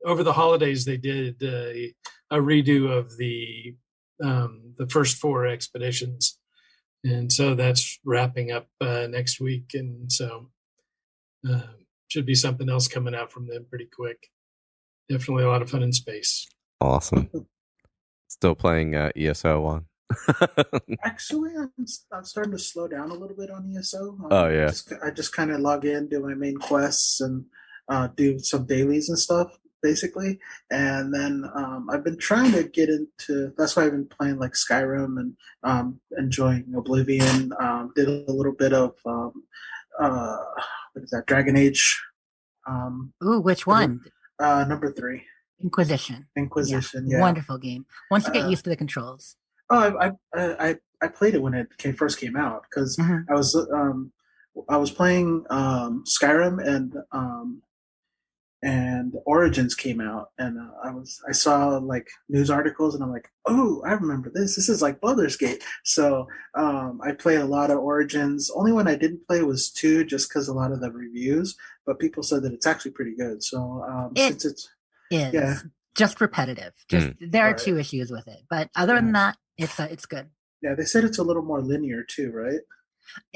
over the holidays they did a redo of the first 4 expeditions, and so that's wrapping up next week, and so should be something else coming out from them pretty quick. Definitely a lot of fun in space. Awesome. Still playing ESO on. Actually, I'm starting to slow down a little bit on ESO. Oh yeah. I just kind of log in, do my main quests, and do some dailies and stuff, basically. And then I've been trying to get into. That's why I've been playing like Skyrim and enjoying Oblivion. Did a little bit of what is that? Dragon Age. Ooh, which one? Number 3. Inquisition. Yeah. Wonderful game. Once you get used to the controls. Oh, I played it when it first came out because I was playing Skyrim and Origins came out, and I saw like news articles, and I'm like, oh, I remember this. This is like Baldur's Gate. So I played a lot of Origins. Only one I didn't play was 2, just because a lot of the reviews, but people said that it's actually pretty good. So since it's just repetitive. There are 2 issues with it, but other than that, it's good. Yeah, they said it's a little more linear too, right?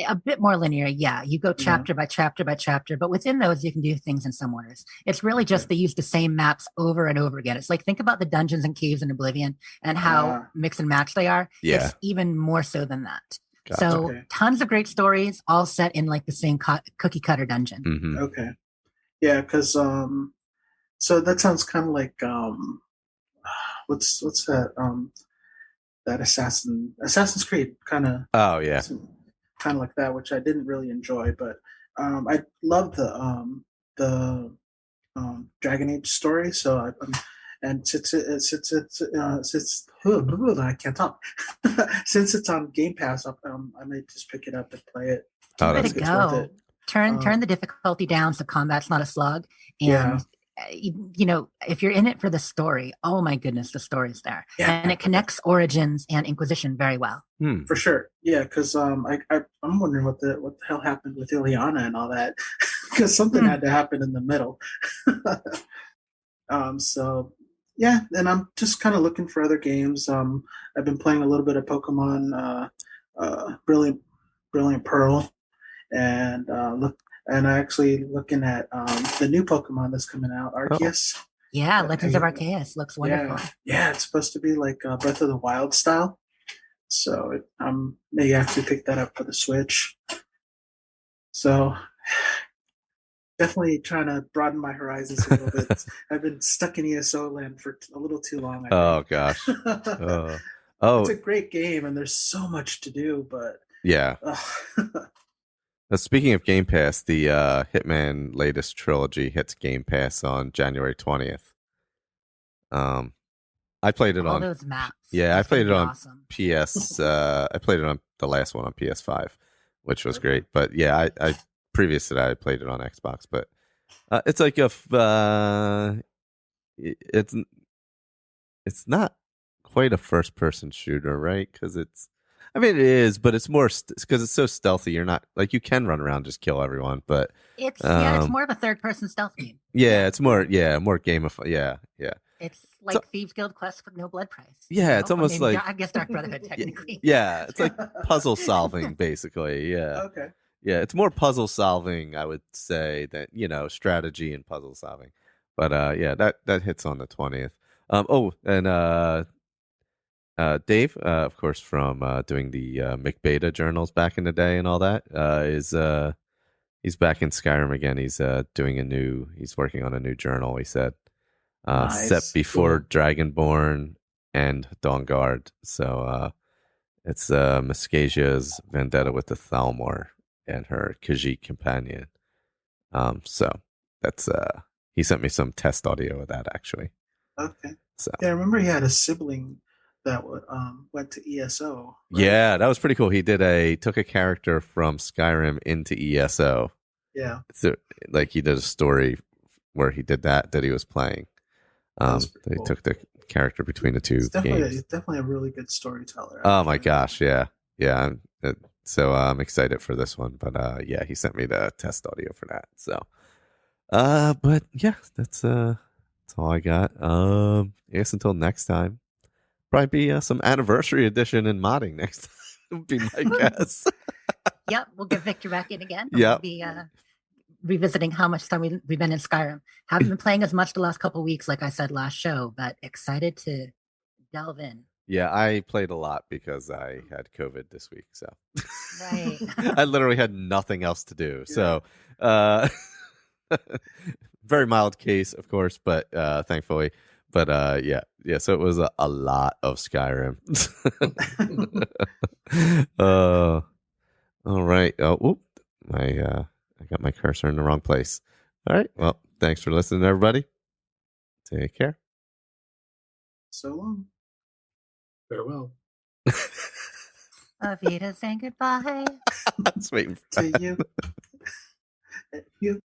A bit more linear, yeah. You go chapter by chapter by chapter, but within those, you can do things in some orders. It's really just they use the same maps over and over again. It's like, think about the dungeons and caves in Oblivion and how mix and match they are. Yeah. It's even more so than that. Gotcha. So tons of great stories, all set in like the same cookie cutter dungeon. Mm-hmm. Okay. Yeah, because so that sounds kind of like what's that that Assassin's Creed kind of. Oh yeah. Kind of like that, which I didn't really enjoy, but I love the Dragon Age story. So and since I can't talk, since it's on Game Pass, I may just pick it up and play it. Oh, that's good. Go. Turn the difficulty down so combat's not a slog, and if you're in it for the story, oh my goodness, the story's there, and it connects Origins and Inquisition very well. For sure, yeah. Because I'm wondering what the hell happened with Ileana and all that, because something had to happen in the middle. So yeah, and I'm just kind of looking for other games. I've been playing a little bit of Pokemon Brilliant Pearl, and actually looking at the new Pokemon that's coming out, Arceus. Yeah, Legends of Arceus looks wonderful. Yeah, it's supposed to be like Breath of the Wild style. So may actually pick that up for the Switch. So definitely trying to broaden my horizons a little bit. I've been stuck in ESO land for a little too long. Oh gosh. It's a great game, and there's so much to do, but yeah. Speaking of Game Pass, the Hitman latest trilogy hits Game Pass on January 20th. I played it all on those maps. Yeah, I played it on awesome. PS. I played it on the last one on PS5, which was great. But yeah, I previous to that I played it on Xbox. But it's like it's not quite a first person shooter, right? Because it is, but it's more because it's so stealthy. You're not like you can run around and just kill everyone, but it's more of a third person stealth game. Yeah, it's more gamified. Yeah. It's like Thieves Guild Quest for no blood price. Yeah, it's almost like I guess Dark Brotherhood technically. Yeah, it's like puzzle solving basically. Yeah. Okay. Yeah, it's more puzzle solving, I would say, than strategy and puzzle solving. But yeah, that hits on the 20th. Dave, of course, from doing the McBeta journals back in the day and all that, he's back in Skyrim again. He's working on a new journal, he said. set before Dragonborn and Dawnguard. So it's Muskasia's vendetta with the Thalmor and her Khajiit companion. So that's he sent me some test audio of that actually. Okay. So yeah, I remember he had a sibling that went to ESO. Right? Yeah, that was pretty cool. He took a character from Skyrim into ESO. Yeah. So, like he did a story where he did that he was playing. They cool. took the character between the two games. He's definitely a really good storyteller. Actually. Oh my gosh, yeah. So I'm excited for this one, but yeah, he sent me the test audio for that. So, but yeah, that's all I got. I guess until next time, probably be some anniversary edition and modding next time. Would be my guess. Yep, we'll get Victor back in again. Yeah, we'll be revisiting how much time we've been in Skyrim. Haven't been playing as much the last couple of weeks, like I said last show, but excited to delve in. Yeah, I played a lot because I had COVID this week, so right. I literally had nothing else to do. Yeah. So, very mild case, of course, but thankfully. But yeah. So it was a lot of Skyrim. All right. Oh, I got my cursor in the wrong place. All right. Well, thanks for listening, everybody. Take care. So long. Farewell. Avita saying goodbye. I was waiting for to you.